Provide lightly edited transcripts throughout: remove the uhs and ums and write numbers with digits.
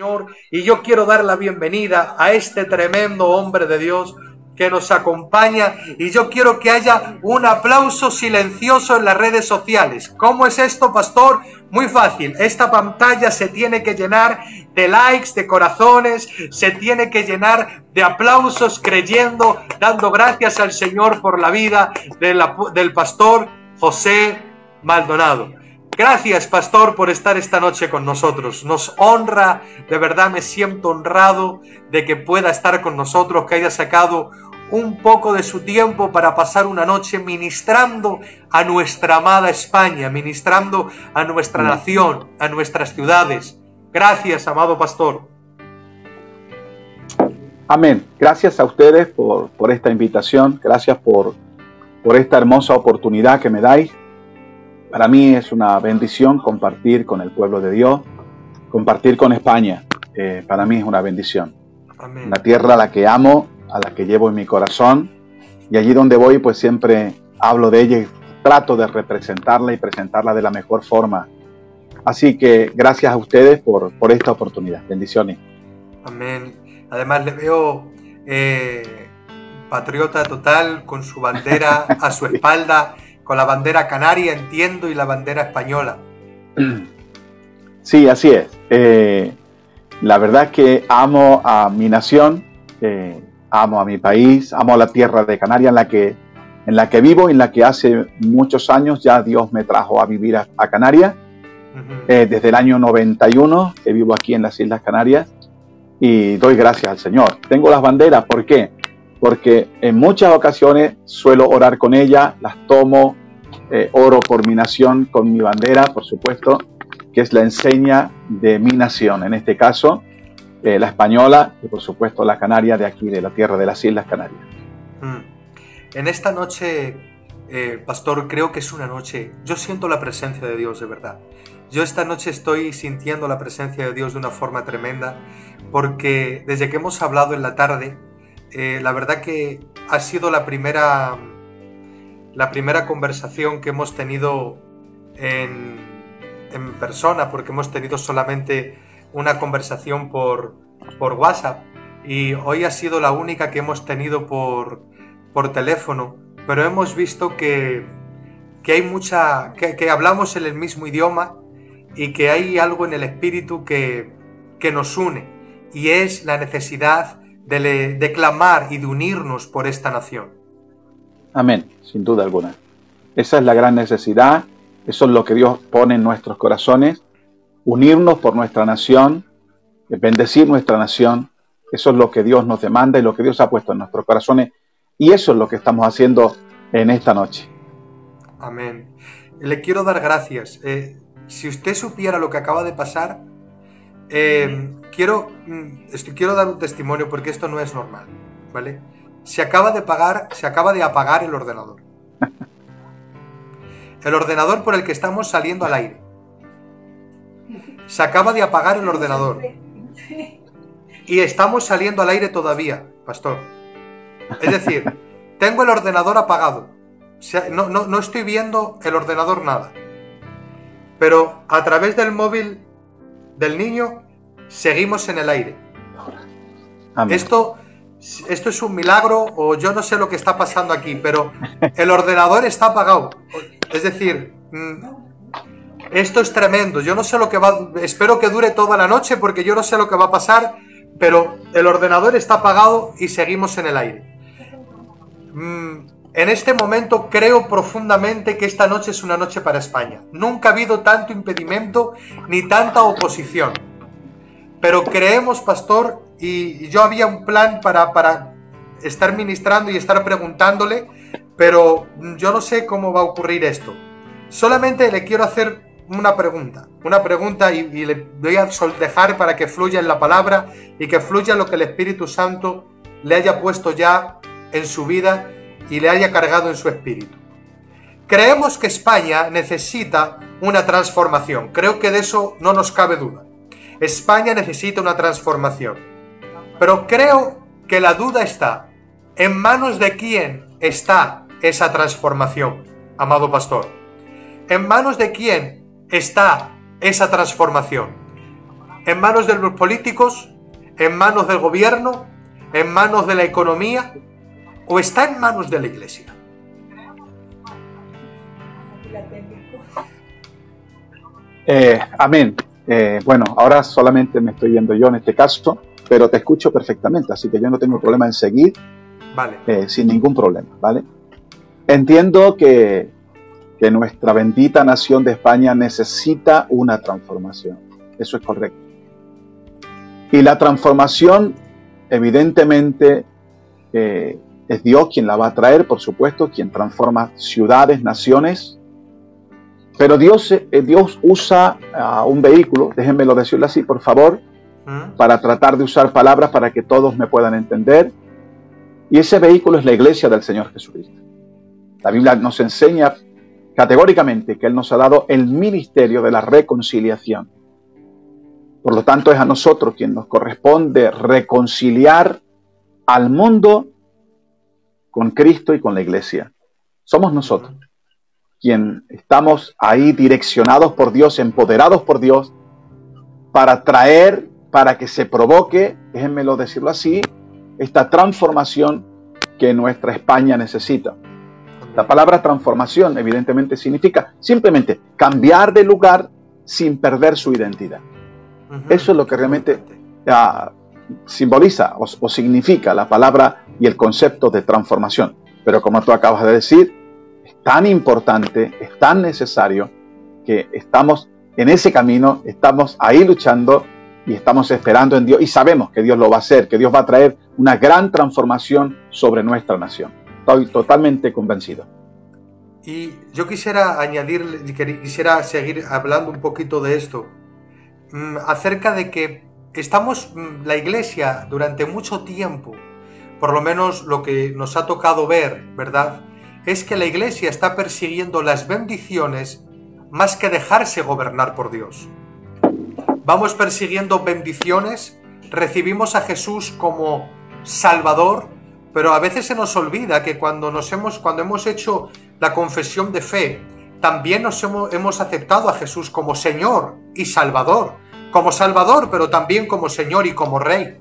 Señor, y yo quiero dar la bienvenida a este tremendo hombre de Dios que nos acompaña, y yo quiero que haya un aplauso silencioso en las redes sociales. ¿Cómo es esto, pastor? Muy fácil. Esta pantalla se tiene que llenar de likes, de corazones, se tiene que llenar de aplausos, creyendo, dando gracias al Señor por la vida del pastor José Maldonado. Gracias, pastor, por estar esta noche con nosotros. Nos honra, de verdad me siento honrado de que pueda estar con nosotros, que haya sacado un poco de su tiempo para pasar una noche ministrando a nuestra amada España, ministrando a nuestra nación, a nuestras ciudades. Gracias, amado pastor. Amén. Gracias a ustedes por esta invitación. Gracias por esta hermosa oportunidad que me dais. Para mí es una bendición compartir con el pueblo de Dios, compartir con España. Para mí es una bendición. Amén. Una tierra a la que amo, a la que llevo en mi corazón. Y allí donde voy, pues siempre hablo de ella y trato de representarla y presentarla de la mejor forma. Así que gracias a ustedes por esta oportunidad. Bendiciones. Amén. Además le veo patriota total, con su bandera a su espalda, con la bandera canaria, entiendo, y la bandera española. Sí, así es. La verdad es que amo a mi nación, amo a mi país, amo a la tierra de Canarias en la que vivo, en la que hace muchos años ya Dios me trajo a vivir a Canarias. Desde el año 91 que vivo aquí en las Islas Canarias, y doy gracias al Señor. Tengo las banderas, ¿por qué? Porque en muchas ocasiones suelo orar con ellas, las tomo, oro por mi nación con mi bandera, por supuesto, que es la enseña de mi nación, en este caso la española, y por supuesto la canaria de aquí, de la tierra de las Islas Canarias. En esta noche, pastor, creo que es una noche, yo siento la presencia de Dios, de verdad. Yo esta noche estoy sintiendo la presencia de Dios de una forma tremenda, porque desde que hemos hablado en la tarde, la verdad que ha sido la primera conversación que hemos tenido en persona, porque hemos tenido solamente una conversación por WhatsApp, y hoy ha sido la única que hemos tenido por teléfono, pero hemos visto que hay que hablamos en el mismo idioma, y que hay algo en el espíritu que nos une, y es la necesidad de clamar y de unirnos por esta nación. Amén, sin duda alguna. Esa es la gran necesidad, eso es lo que Dios pone en nuestros corazones, unirnos por nuestra nación, bendecir nuestra nación. Eso es lo que Dios nos demanda y lo que Dios ha puesto en nuestros corazones, y eso es lo que estamos haciendo en esta noche. Amén. Le quiero dar gracias. Si usted supiera lo que acaba de pasar, quiero dar un testimonio, porque esto no es normal, ¿vale? Se acaba de apagar el ordenador. El ordenador por el que estamos saliendo al aire. Se acaba de apagar el ordenador. Y estamos saliendo al aire todavía, pastor. Es decir, tengo el ordenador apagado. No estoy viendo el ordenador nada. Pero a través del móvil del niño seguimos en el aire. Amén. Esto es un milagro, o yo no sé lo que está pasando aquí, pero el ordenador está apagado. Es decir, esto es tremendo. Yo no sé lo que espero que dure toda la noche, porque yo no sé lo que va a pasar, pero el ordenador está apagado y seguimos en el aire. En este momento creo profundamente que esta noche es una noche para España. Nunca ha habido tanto impedimento ni tanta oposición. Pero creemos, pastor, y yo había un plan para estar ministrando y estar preguntándole, pero yo no sé cómo va a ocurrir esto. Solamente le quiero hacer una pregunta y le voy a dejar para que fluya en la palabra y que fluya lo que el Espíritu Santo le haya puesto ya en su vida y le haya cargado en su espíritu. Creemos que España necesita una transformación. Creo que de eso no nos cabe duda. España necesita una transformación. Pero creo que la duda está en manos de quién está esa transformación, amado pastor. ¿En manos de quién está esa transformación? ¿En manos de los políticos? ¿En manos del gobierno? ¿En manos de la economía? ¿O está en manos de la Iglesia? Amén. Bueno, ahora solamente me estoy viendo yo en este caso, pero te escucho perfectamente, así que yo no tengo problema en seguir. Vale. Sin ningún problema, ¿vale? Entiendo que nuestra bendita nación de España necesita una transformación. Eso es correcto. Y la transformación, evidentemente, es Dios quien la va a traer, por supuesto, quien transforma ciudades, naciones. Pero Dios usa un vehículo, déjenmelo decirlo así, por favor, para tratar de usar palabras para que todos me puedan entender. Y ese vehículo es la iglesia del Señor Jesucristo. La Biblia nos enseña categóricamente que Él nos ha dado el ministerio de la reconciliación. Por lo tanto, es a nosotros quien nos corresponde reconciliar al mundo con Cristo y con la iglesia. Somos nosotros quien estamos ahí direccionados por Dios, empoderados por Dios, para traer, para que se provoque, déjenmelo decirlo así, esta transformación que nuestra España necesita. La palabra transformación evidentemente significa simplemente cambiar de lugar sin perder su identidad. Eso es lo que realmente simboliza o significa la palabra y el concepto de transformación. Pero como tú acabas de decir, es tan importante, es tan necesario que estamos en ese camino, estamos ahí luchando y estamos esperando en Dios y sabemos que Dios lo va a hacer, que Dios va a traer una gran transformación sobre nuestra nación. Estoy totalmente convencido. Y yo quisiera añadir, quisiera seguir hablando un poquito de esto, acerca de que estamos, la Iglesia, durante mucho tiempo, por lo menos lo que nos ha tocado ver, ¿verdad?, es que la Iglesia está persiguiendo las bendiciones más que dejarse gobernar por Dios. Vamos persiguiendo bendiciones, recibimos a Jesús como Salvador, pero a veces se nos olvida que cuando hemos hecho la confesión de fe, también hemos aceptado a Jesús como Señor y Salvador, pero también como Señor y como Rey.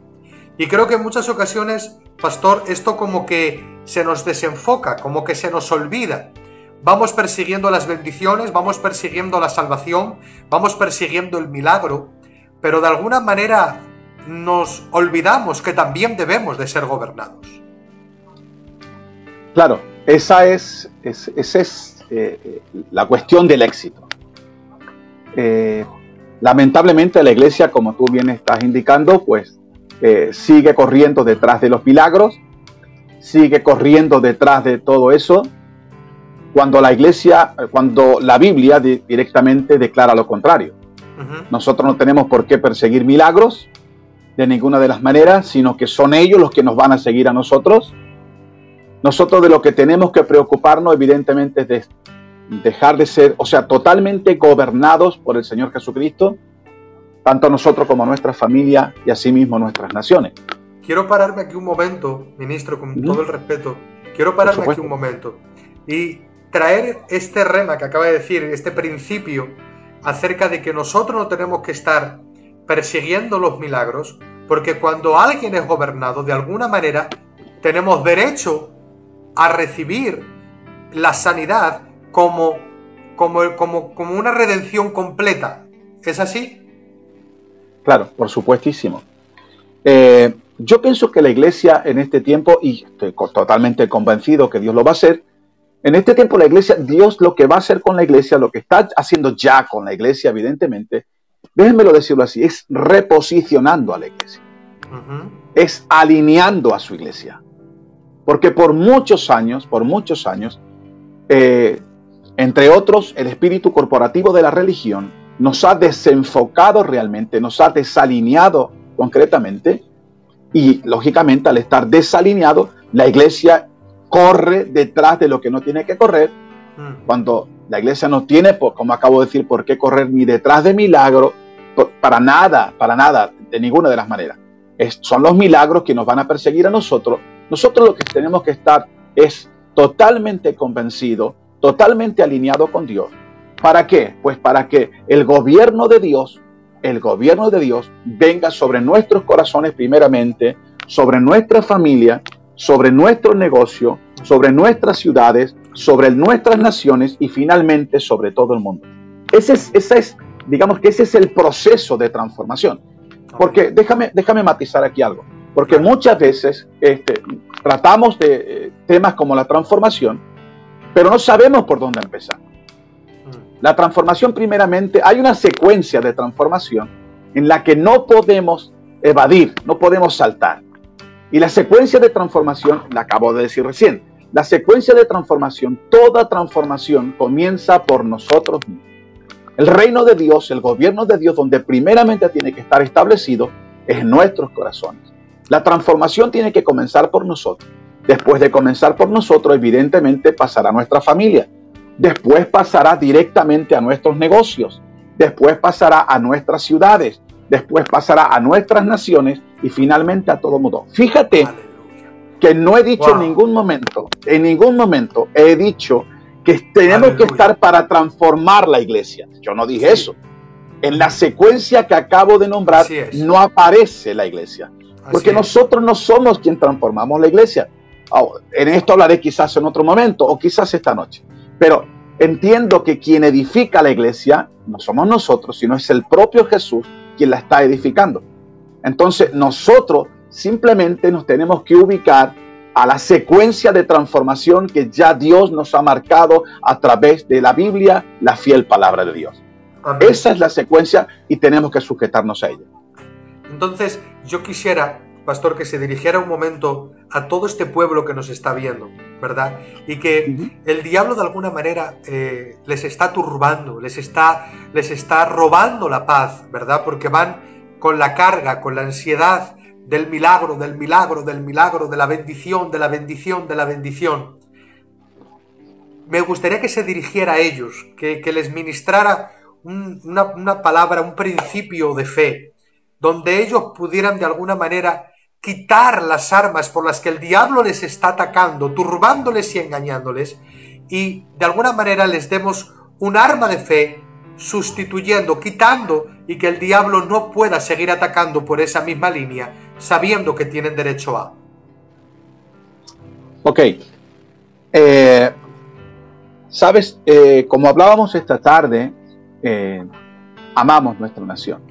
Y creo que en muchas ocasiones, pastor, esto como que se nos desenfoca, como que se nos olvida. Vamos persiguiendo las bendiciones, vamos persiguiendo la salvación, vamos persiguiendo el milagro, pero de alguna manera nos olvidamos que también debemos de ser gobernados. Claro, esa es la cuestión del éxito. Lamentablemente la iglesia, como tú bien estás indicando, pues sigue corriendo detrás de los milagros, sigue corriendo detrás de todo eso, cuando la Biblia directamente declara lo contrario. Nosotros no tenemos por qué perseguir milagros de ninguna de las maneras, sino que son ellos los que nos van a seguir a nosotros. Nosotros de lo que tenemos que preocuparnos, evidentemente, es de dejar de ser, totalmente gobernados por el Señor Jesucristo, tanto nosotros como nuestra familia y asimismo nuestras naciones. Quiero pararme aquí un momento, ministro, con todo el respeto. Quiero pararme aquí un momento y traer este rema que acaba de decir, este principio acerca de que nosotros no tenemos que estar persiguiendo los milagros, porque cuando alguien es gobernado, de alguna manera, tenemos derecho a recibir la sanidad como una redención completa. ¿Es así? Claro, por supuestísimo. Yo pienso que la iglesia en este tiempo, y estoy totalmente convencido que Dios lo va a hacer, en este tiempo la iglesia, Dios lo que va a hacer con la iglesia, lo que está haciendo ya con la iglesia, evidentemente, déjenmelo decirlo así, es reposicionando a la iglesia. Es alineando a su iglesia. Porque por muchos años, entre otros, el espíritu corporativo de la religión nos ha desenfocado realmente, nos ha desalineado concretamente, y lógicamente al estar desalineado, la iglesia corre detrás de lo que no tiene que correr, cuando la iglesia no tiene, como acabo de decir, por qué correr ni detrás de milagros, para nada, de ninguna de las maneras. Son los milagros que nos van a perseguir a nosotros. Nosotros lo que tenemos que estar es totalmente convencidos, totalmente alineados con Dios. ¿Para qué? Pues para que el gobierno de Dios el gobierno de Dios venga sobre nuestros corazones primeramente, sobre nuestra familia, sobre nuestro negocio, sobre nuestras ciudades, sobre nuestras naciones y finalmente sobre todo el mundo. Digamos que ese es el proceso de transformación. Porque déjame matizar aquí algo. Porque muchas veces tratamos de temas como la transformación, pero no sabemos por dónde empezar. La transformación, primeramente, hay una secuencia de transformación en la que no podemos evadir, no podemos saltar. Y la secuencia de transformación, la acabo de decir recién, la secuencia de transformación, toda transformación comienza por nosotros mismos. El reino de Dios, el gobierno de Dios, donde primeramente tiene que estar establecido, es en nuestros corazones. La transformación tiene que comenzar por nosotros. Después de comenzar por nosotros, evidentemente pasará a nuestra familia. Después pasará directamente a nuestros negocios. Después pasará a nuestras ciudades. Después pasará a nuestras naciones y finalmente a todo mundo. Fíjate que no he dicho en ningún momento he dicho que tenemos que estar para transformar la iglesia. Yo no dije eso. En la secuencia que acabo de nombrar no aparece la iglesia. Porque nosotros no somos quien transformamos la iglesia. En esto hablaré quizás en otro momento o quizás esta noche. Pero entiendo que quien edifica la iglesia no somos nosotros, sino es el propio Jesús quien la está edificando. Entonces nosotros simplemente nos tenemos que ubicar a la secuencia de transformación que ya Dios nos ha marcado a través de la Biblia, la fiel palabra de Dios. Amén. Esa es la secuencia y tenemos que sujetarnos a ella. Entonces, yo quisiera, pastor, que se dirigiera un momento a todo este pueblo que nos está viendo, ¿verdad? Y que el diablo de alguna manera les está turbando, les está robando la paz, ¿verdad? Porque van con la carga, con la ansiedad del milagro, del milagro, del milagro, de la bendición, de la bendición, de la bendición. Me gustaría que se dirigiera a ellos, que les ministrara una palabra, un principio de fe, donde ellos pudieran de alguna manera quitar las armas por las que el diablo les está atacando, turbándoles y engañándoles, y de alguna manera les demos un arma de fe, sustituyendo, quitando, y que el diablo no pueda seguir atacando por esa misma línea, sabiendo que tienen derecho a. Ok. Sabes, como hablábamos esta tarde, amamos nuestra nación.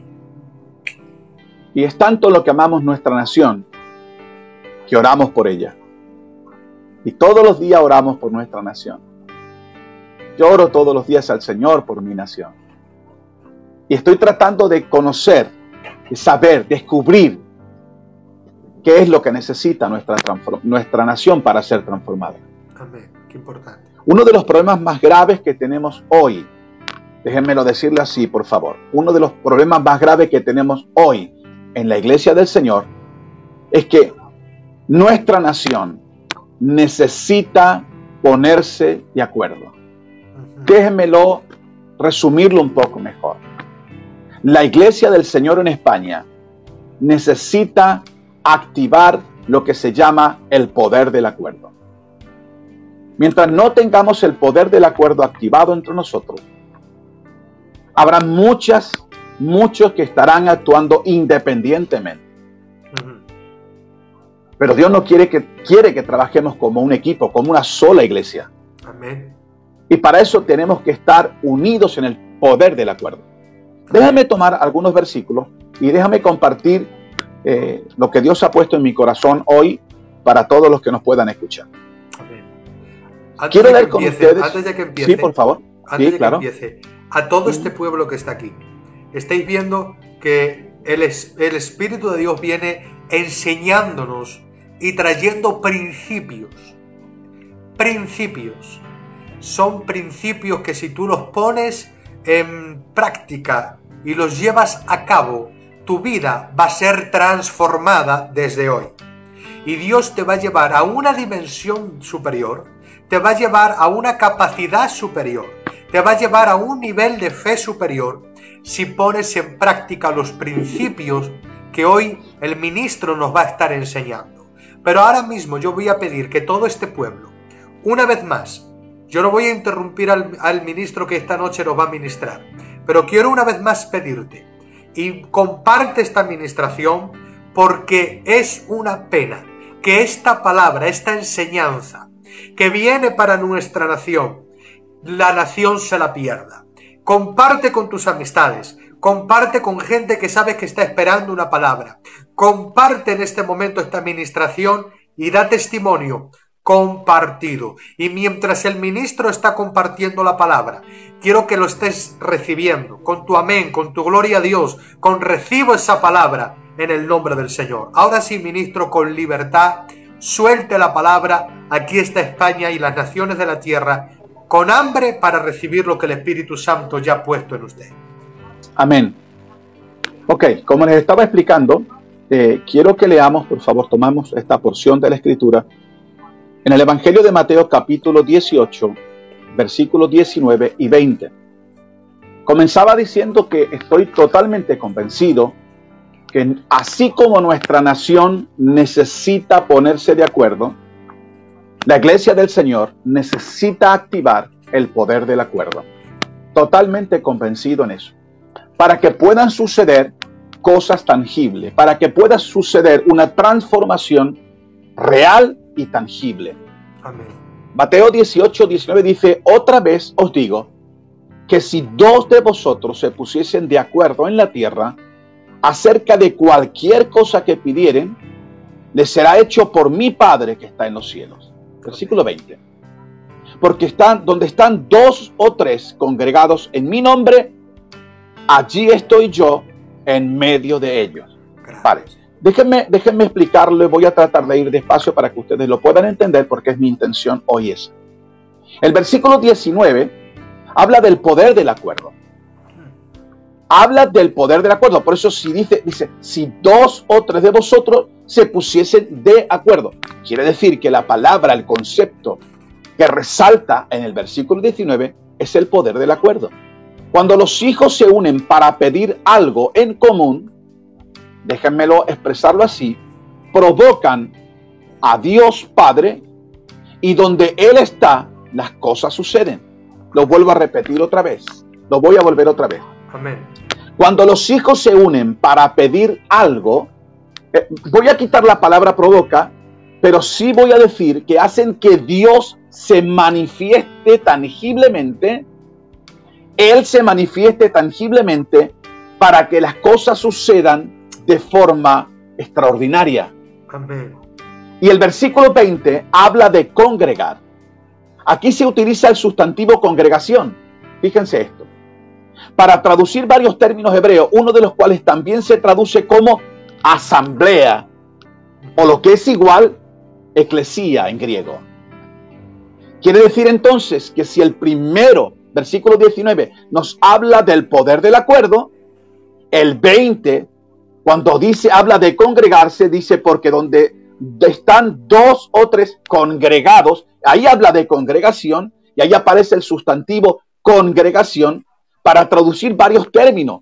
Y es tanto lo que amamos nuestra nación que oramos por ella. Y todos los días oramos por nuestra nación. Yo oro todos los días al Señor por mi nación. Y estoy tratando de conocer, de saber, descubrir qué es lo que necesita nuestra nación para ser transformada. Amén. Qué importante. Uno de los problemas más graves que tenemos hoy, déjenmelo decirle así, por favor. Uno de los problemas más graves que tenemos hoy en la iglesia del Señor es que nuestra nación necesita ponerse de acuerdo. Déjenmelo resumirlo un poco mejor. La iglesia del Señor en España necesita activar lo que se llama el poder del acuerdo. Mientras no tengamos el poder del acuerdo activado entre nosotros, habrá muchos que estarán actuando independientemente. Pero Dios no quiere que trabajemos como un equipo, como una sola iglesia. Amén. Y para eso tenemos que estar unidos en el poder del acuerdo. Déjame tomar algunos versículos y déjame compartir lo que Dios ha puesto en mi corazón hoy para todos los que nos puedan escuchar. Amén. Quiero leer con ustedes. Antes de que empiece. Sí, por favor. Antes de que empiece. A todo este pueblo que está aquí. Estáis viendo que el Espíritu de Dios viene enseñándonos y trayendo principios. Principios. Son principios que si tú los pones en práctica y los llevas a cabo, tu vida va a ser transformada desde hoy. Y Dios te va a llevar a una dimensión superior, te va a llevar a una capacidad superior, te va a llevar a un nivel de fe superior si pones en práctica los principios que hoy el ministro nos va a estar enseñando. Pero ahora mismo yo voy a pedir que todo este pueblo, una vez más, yo no voy a interrumpir al ministro que esta noche nos va a ministrar, pero quiero una vez más pedirte y comparte esta administración, porque es una pena que esta palabra, esta enseñanza que viene para nuestra nación, la nación se la pierda. Comparte con tus amistades, comparte con gente que sabes que está esperando una palabra. Comparte en este momento esta administración y da testimonio compartido. Y mientras el ministro está compartiendo la palabra, quiero que lo estés recibiendo con tu amén, con tu gloria a Dios, con recibo esa palabra en el nombre del Señor. Ahora sí, ministro, con libertad, suelte la palabra. Aquí está España y las naciones de la tierra con hambre para recibir lo que el Espíritu Santo ya ha puesto en usted. Amén. Ok, como les estaba explicando, quiero que leamos, por favor, tomamos esta porción de la Escritura en el Evangelio de Mateo capítulo 18, versículos 19 y 20. Comenzaba diciendo que estoy totalmente convencido que así como nuestra nación necesita ponerse de acuerdo, la Iglesia del Señor necesita activar el poder del acuerdo. Totalmente convencido en eso. Para que puedan suceder cosas tangibles, para que pueda suceder una transformación real y tangible. Amén. Mateo 18, 19 dice: otra vez os digo que si dos de vosotros se pusiesen de acuerdo en la tierra acerca de cualquier cosa que pidieren, les será hecho por mi Padre que está en los cielos. Versículo 20. Porque donde están dos o tres congregados en mi nombre, allí estoy yo en medio de ellos. Vale. Déjenme explicarlo y voy a tratar de ir despacio para que ustedes lo puedan entender, porque es mi intención hoy esa. El versículo 19 habla del poder del acuerdo. Habla del poder del acuerdo. Por eso dice, si dos o tres de vosotros se pusiesen de acuerdo. Quiere decir que la palabra, el concepto que resalta en el versículo 19 es el poder del acuerdo. Cuando los hijos se unen para pedir algo en común, déjenmelo expresarlo así, provocan a Dios Padre, y donde Él está, las cosas suceden. Lo vuelvo a repetir otra vez. Lo voy a volver otra vez. Amén. Cuando los hijos se unen para pedir algo, voy a quitar la palabra provoca, pero sí voy a decir que hacen que Dios se manifieste tangiblemente. Él se manifieste tangiblemente para que las cosas sucedan de forma extraordinaria. Amén. Y el versículo 20 habla de congregar. Aquí se utiliza el sustantivo congregación. Fíjense esto. Para traducir varios términos hebreos, uno de los cuales también se traduce como asamblea, o lo que es igual, eclesía en griego. Quiere decir entonces que si el primero, versículo 19, nos habla del poder del acuerdo, el 20, cuando habla de congregarse, dice porque donde están dos o tres congregados, ahí habla de congregación, y ahí aparece el sustantivo congregación para traducir varios términos.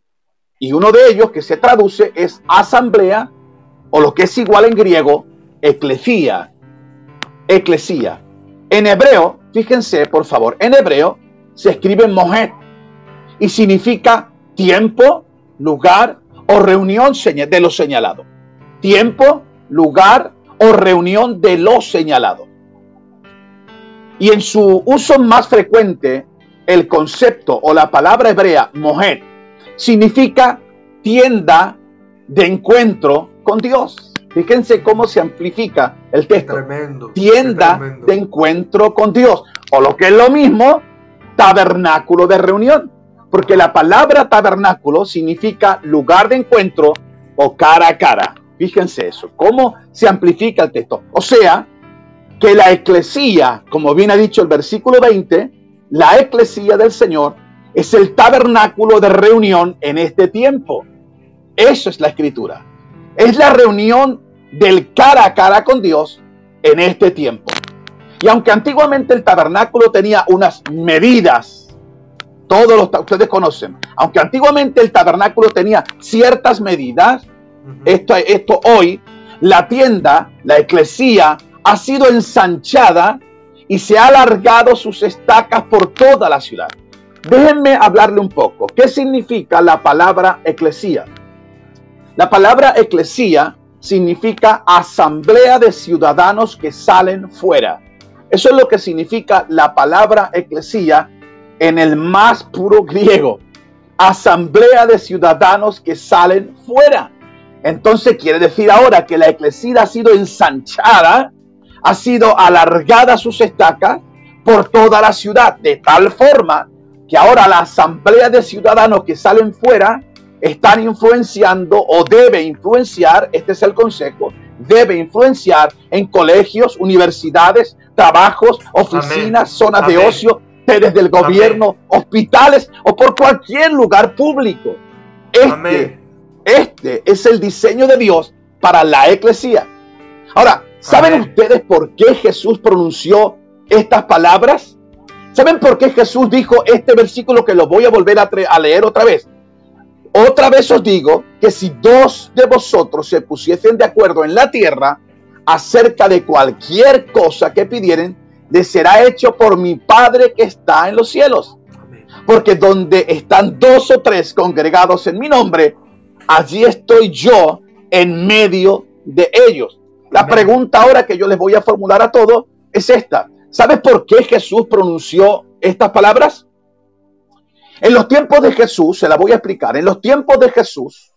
Y uno de ellos que se traduce es asamblea, o lo que es igual en griego, eclesía. Eclesía. En hebreo, fíjense por favor, en hebreo se escribe moed y significa tiempo, lugar o reunión de lo señalado. Tiempo, lugar o reunión de lo señalado. Y en su uso más frecuente, el concepto o la palabra hebrea moed significa tienda de encuentro con Dios. Fíjense cómo se amplifica el texto. Tremendo, tienda de encuentro con Dios. O lo que es lo mismo, tabernáculo de reunión. Porque la palabra tabernáculo significa lugar de encuentro o cara a cara. Fíjense eso, cómo se amplifica el texto. O sea, que la eclesía, como bien ha dicho el versículo 20, la eclesía del Señor es el tabernáculo de reunión en este tiempo. Eso es la Escritura. Es la reunión del cara a cara con Dios en este tiempo. Y aunque antiguamente el tabernáculo tenía unas medidas, ustedes conocen, aunque antiguamente el tabernáculo tenía ciertas medidas, esto hoy, la tienda, la eclesía, ha sido ensanchada y se ha alargado sus estacas por toda la ciudad. Déjenme hablarle un poco. ¿Qué significa la palabra eclesía? La palabra eclesía significa asamblea de ciudadanos que salen fuera. Eso es lo que significa la palabra eclesía en el más puro griego. Asamblea de ciudadanos que salen fuera. Entonces quiere decir ahora que la eclesía ha sido ensanchada, ha sido alargada sus estacas por toda la ciudad, de tal forma que ahora la asamblea de ciudadanos que salen fuera están influenciando o debe influenciar, este es el consejo, debe influenciar en colegios, universidades, trabajos, oficinas, Amén. zonas Amén. de ocio, sedes del gobierno, Amén. hospitales o por cualquier lugar público. Amén. Este es el diseño de Dios para la eclesía. Ahora, ¿saben Amén. ustedes por qué Jesús pronunció estas palabras? ¿Saben por qué Jesús dijo este versículo que lo voy a volver a leer otra vez? Otra vez os digo que si dos de vosotros se pusiesen de acuerdo en la tierra acerca de cualquier cosa que pidieren, les será hecho por mi Padre que está en los cielos. Amén. Porque donde están dos o tres congregados en mi nombre, allí estoy yo en medio de ellos. La Amén. pregunta ahora que yo les voy a formular a todos es esta. ¿Sabes por qué Jesús pronunció estas palabras? En los tiempos de Jesús, se la voy a explicar, en los tiempos de Jesús,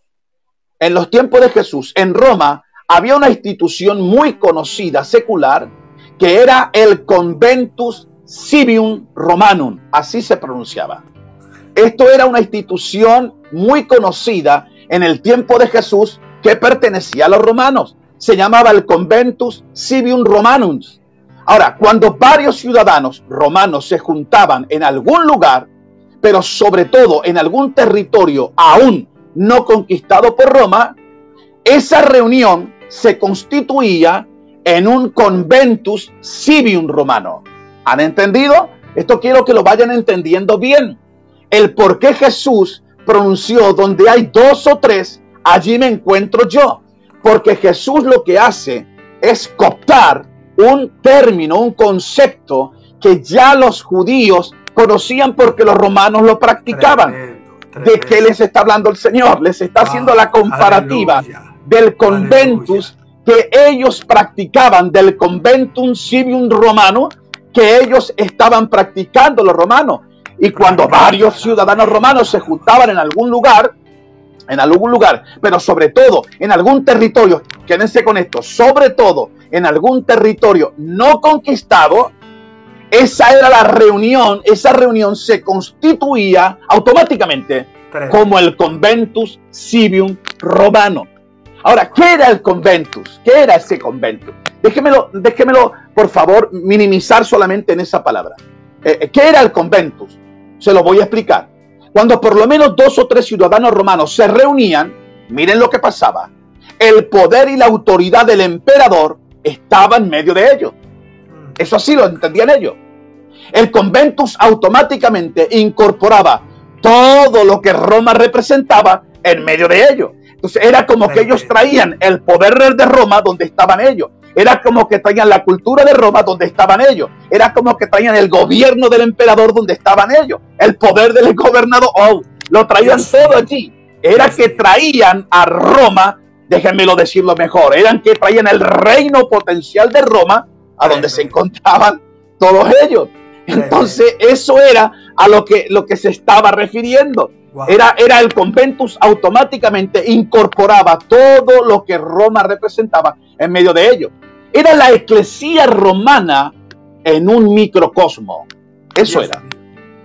en Roma, había una institución muy conocida, secular, que era el Conventus Civium Romanum, así se pronunciaba. Esto era una institución muy conocida en el tiempo de Jesús que pertenecía a los romanos. Se llamaba el Conventus Civium Romanum. Ahora, cuando varios ciudadanos romanos se juntaban en algún lugar, pero sobre todo en algún territorio aún no conquistado por Roma, esa reunión se constituía en un Conventus Civium Romano. ¿Han entendido? Esto quiero que lo vayan entendiendo bien. El por qué Jesús pronunció donde hay dos o tres, allí me encuentro yo. Porque Jesús lo que hace es cooptar un término, un concepto que ya los judíos conocían porque los romanos lo practicaban. Tremendo. ¿De qué les está hablando el Señor? Les está haciendo la comparativa Aleluya. del Conventus que ellos practicaban, del Conventum Civium Romano que ellos estaban practicando los romanos. Y cuando varios ciudadanos romanos se juntaban en algún lugar, pero sobre todo en algún territorio, quédense con esto, sobre todo en algún territorio no conquistado, esa era la reunión, esa reunión se constituía automáticamente como el Conventus Civium Romano. Ahora, ¿qué era el Conventus? ¿Qué era ese Conventus? Déjemelo, por favor, minimizar solamente en esa palabra. ¿Qué era el Conventus? Se lo voy a explicar. Cuando por lo menos dos o tres ciudadanos romanos se reunían, miren lo que pasaba. El poder y la autoridad del emperador estaba en medio de ellos. Eso sí lo entendían ellos. El Conventus automáticamente incorporaba todo lo que Roma representaba en medio de ellos. Entonces era como que ellos traían el poder de Roma donde estaban ellos. Era como que traían la cultura de Roma donde estaban ellos. Era como que traían el gobierno del emperador donde estaban ellos. El poder del gobernador, lo traían todo allí. Era que traían a Roma, déjenmelo decirlo mejor, eran que traían el reino potencial de Roma a donde se encontraban todos ellos. Entonces eso era a lo que se estaba refiriendo. Wow. Era el Conventus automáticamente incorporaba todo lo que Roma representaba en medio de ellos. Era la eclesía romana en un microcosmo. Eso era.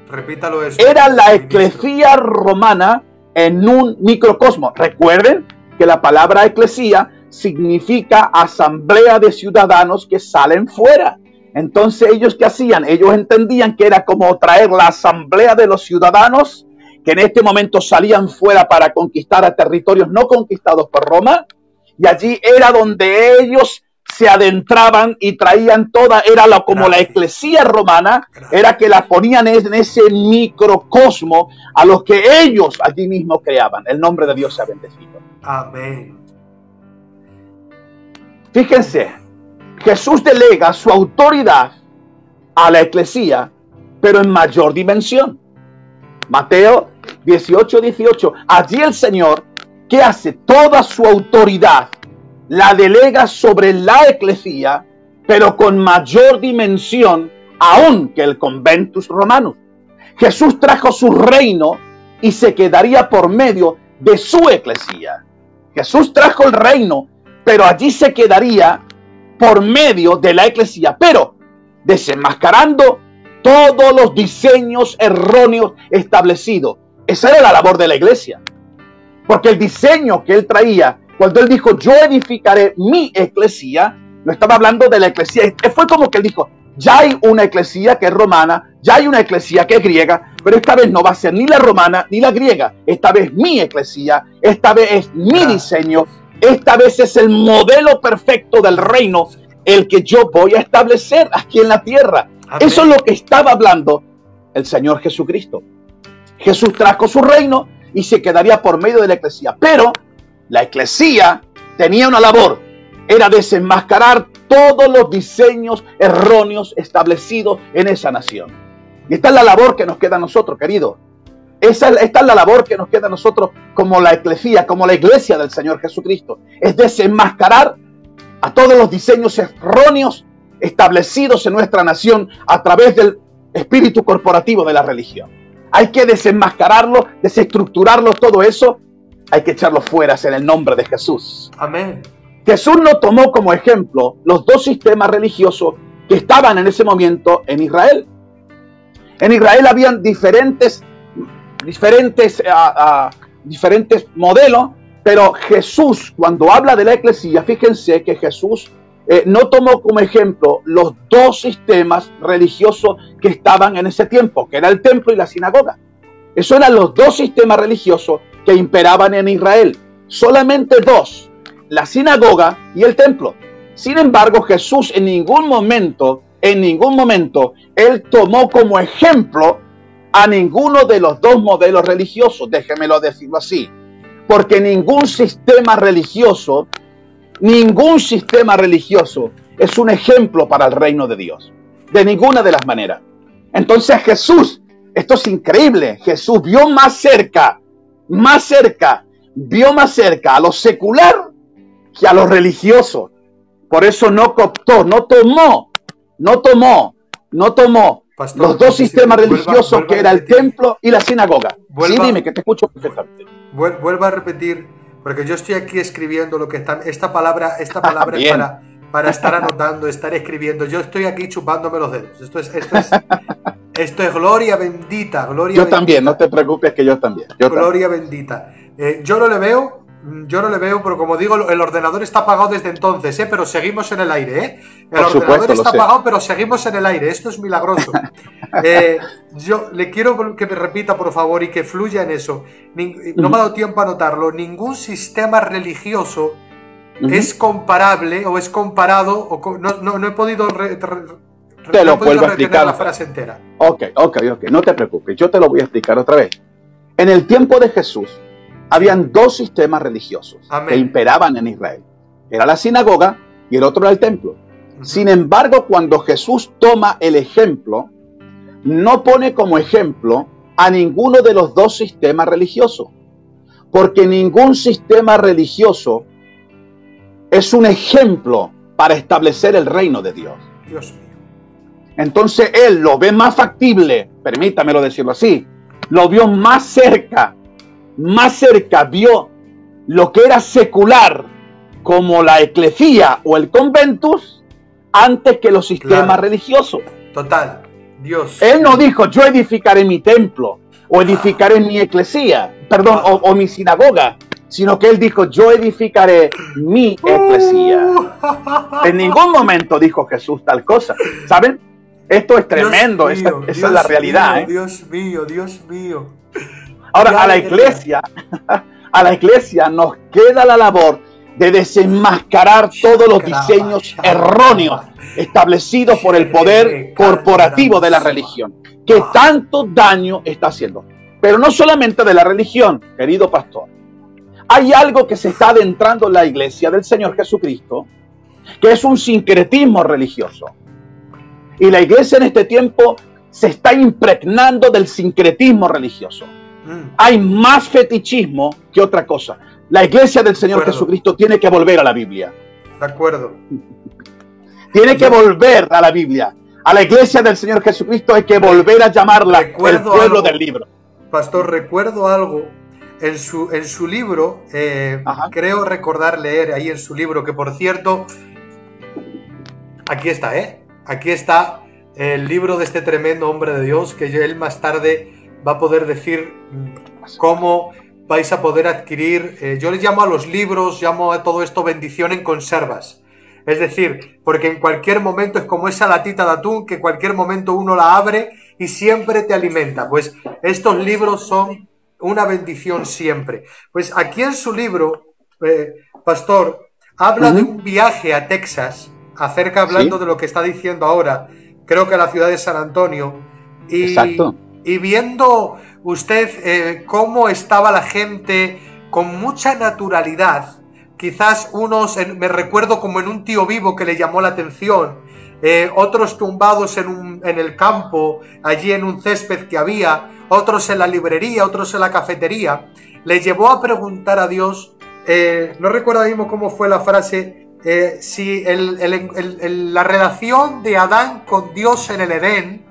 Repítalo eso. Era la eclesía romana en un microcosmo. Recuerden que la palabra eclesía significa asamblea de ciudadanos que salen fuera. Entonces, ¿ellos qué hacían? Ellos entendían que era como traer la asamblea de los ciudadanos que en este momento salían fuera para conquistar a territorios no conquistados por Roma, y allí era donde ellos se adentraban y traían toda, era como la eclesía romana, era que la ponían en ese microcosmo a los que ellos allí mismo creaban. El nombre de Dios sea bendecido. Amén. Fíjense, Jesús delega su autoridad a la eclesía, pero en mayor dimensión. Mateo 18:18. Allí el Señor ¿qué hace? Toda su autoridad la delega sobre la eclesía, pero con mayor dimensión aún que el conventus romanus. Jesús trajo su reino y se quedaría por medio de su eclesía. Jesús trajo el reino, pero allí se quedaría por medio de la eclesía, pero desenmascarando todos los diseños erróneos establecidos. Esa era la labor de la iglesia. Porque el diseño que él traía, cuando él dijo, yo edificaré mi eclesía, no estaba hablando de la eclesía. Fue como que él dijo, ya hay una eclesía que es romana, ya hay una eclesía que es griega, pero esta vez no va a ser ni la romana ni la griega. Esta vez mi eclesía, esta vez es mi diseño, esta vez es el modelo perfecto del reino, el que yo voy a establecer aquí en la tierra. Amén. Eso es lo que estaba hablando el Señor Jesucristo. Jesús trajo su reino y se quedaría por medio de la eclesía. Pero la eclesía tenía una labor, era desenmascarar todos los diseños erróneos establecidos en esa nación. Y esta es la labor que nos queda a nosotros, queridos. Esta es la labor que nos queda a nosotros como la eclesía, como la iglesia del Señor Jesucristo. Es desenmascarar a todos los diseños erróneos establecidos en nuestra nación a través del espíritu corporativo de la religión. Hay que desenmascararlo, desestructurarlo, todo eso. Hay que echarlo fuera en el nombre de Jesús. Amén. Jesús no tomó como ejemplo los dos sistemas religiosos que estaban en ese momento en Israel. En Israel habían diferentes modelos, pero Jesús, cuando habla de la eclesía, fíjense que Jesús no tomó como ejemplo los dos sistemas religiosos que estaban en ese tiempo, que era el templo y la sinagoga. Esos eran los dos sistemas religiosos que imperaban en Israel. Solamente dos, la sinagoga y el templo. Sin embargo, Jesús en ningún momento, él tomó como ejemplo a ninguno de los dos modelos religiosos, déjemelo decirlo así, porque ningún sistema religioso es un ejemplo para el reino de Dios, de ninguna de las maneras. Entonces Jesús, esto es increíble, Jesús vio más cerca a lo secular que a lo religioso. Por eso no cooptó, no tomó Pastor, los dos sistemas religiosos que era el templo y la sinagoga. Sí, dime, que te escucho perfectamente. Vuelvo a repetir, porque yo estoy aquí escribiendo lo que está, esta palabra es para estar anotando, estar escribiendo. Yo estoy aquí chupándome los dedos. Esto es gloria bendita, gloria bendita. Yo también, no te preocupes, que yo también. Gloria bendita. Yo no le veo, pero como digo, el ordenador está apagado desde entonces, pero seguimos en el aire, El ordenador está apagado, pero seguimos en el aire. Esto es milagroso. Yo le quiero que me repita, por favor, y que fluya en eso. No me ha dado tiempo a anotarlo. Ningún sistema religioso es comparable o es comparado, no he podido te lo vuelvo a explicar la frase entera. Ok, no te preocupes, yo te lo voy a explicar otra vez. En el tiempo de Jesús habían dos sistemas religiosos que imperaban en Israel. Era la sinagoga y el otro era el templo. Sin embargo, cuando Jesús toma el ejemplo, no pone como ejemplo a ninguno de los dos sistemas religiosos, porque ningún sistema religioso es un ejemplo para establecer el reino de Dios. Dios mío. Entonces él lo ve más factible, permítamelo decirlo así, lo vio más cerca, vio lo que era secular como la eclesía o el conventus antes que los sistemas religiosos. Total, Dios. Él no dijo, yo edificaré mi templo o edificaré mi eclesía, perdón, o mi sinagoga, sino que él dijo, yo edificaré mi eclesía. En ningún momento dijo Jesús tal cosa, ¿saben? Esto es tremendo, esa es la realidad. Dios mío. Ahora, a la iglesia nos queda la labor de desenmascarar todos los diseños erróneos establecidos por el poder corporativo de la religión, que tanto daño está haciendo. Pero no solamente de la religión, querido pastor. Hay algo que se está adentrando en la iglesia del Señor Jesucristo, que es un sincretismo religioso. Y la iglesia en este tiempo se está impregnando del sincretismo religioso. Hay más fetichismo que otra cosa. La iglesia del Señor acuerdo. Jesucristo tiene que volver a la Biblia. De acuerdo. Tiene que volver a la Biblia. A la iglesia del Señor Jesucristo hay que volver a llamarla el Recuerdo pueblo algo, del libro. Pastor, recuerdo algo en su libro, creo recordar leer ahí en su libro, que por cierto, aquí está, aquí está el libro de este tremendo hombre de Dios, que él más tarde va a poder decir cómo vais a poder adquirir. Yo les llamo a los libros, llamo a todo esto bendición en conservas. Es decir, porque en cualquier momento es como esa latita de atún que en cualquier momento uno la abre y siempre te alimenta. Pues estos libros son una bendición siempre. Pues aquí en su libro, Pastor, habla de un viaje a Texas, hablando de lo que está diciendo ahora, creo que a la ciudad de San Antonio, y viendo usted cómo estaba la gente con mucha naturalidad. Quizás unos, me recuerdo como en un tío vivo que le llamó la atención, otros tumbados en el campo, allí en un césped que había, otros en la librería, otros en la cafetería. Le llevó a preguntar a Dios, no recuerdo mismo cómo fue la frase, si la relación de Adán con Dios en el Edén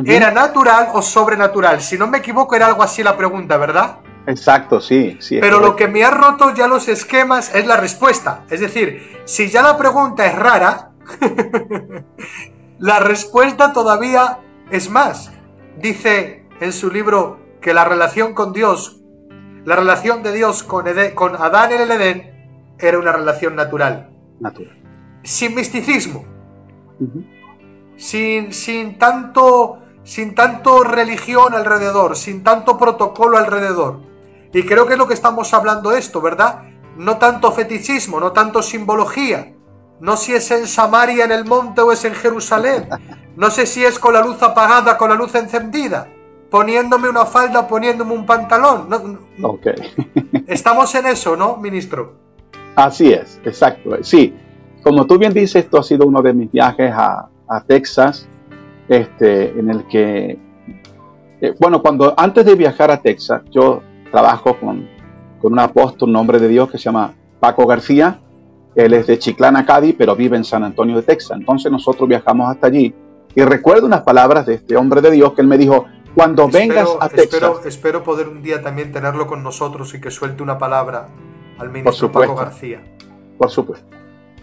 era natural o sobrenatural. Si no me equivoco, era algo así la pregunta, ¿verdad? Exacto, sí. Pero lo que me ha roto ya los esquemas es la respuesta. Es decir, si ya la pregunta es rara, la respuesta todavía es más. Dice en su libro que la relación con Dios, la relación de Dios con Adán en el Edén, era una relación natural. Sin misticismo. Sin tanto religión alrededor, sin tanto protocolo alrededor. Y creo que es lo que estamos hablando esto, ¿verdad? No tanto fetichismo, no tanto simbología. No si es en Samaria, en el monte, o es en Jerusalén. No sé si es con la luz apagada, con la luz encendida. Poniéndome una falda, poniéndome un pantalón. Estamos en eso, ¿no, ministro? Así es, exacto. Sí, como tú bien dices, esto ha sido uno de mis viajes a Texas, en el que, antes de viajar a Texas, yo trabajo con un apóstol, un hombre de Dios que se llama Paco García. Él es de Chiclana, Cádiz, pero vive en San Antonio de Texas. Entonces nosotros viajamos hasta allí y recuerdo unas palabras de este hombre de Dios que él me dijo, cuando vengas a Texas... Espero poder un día también tenerlo con nosotros y que suelte una palabra al ministro Paco García. Por supuesto.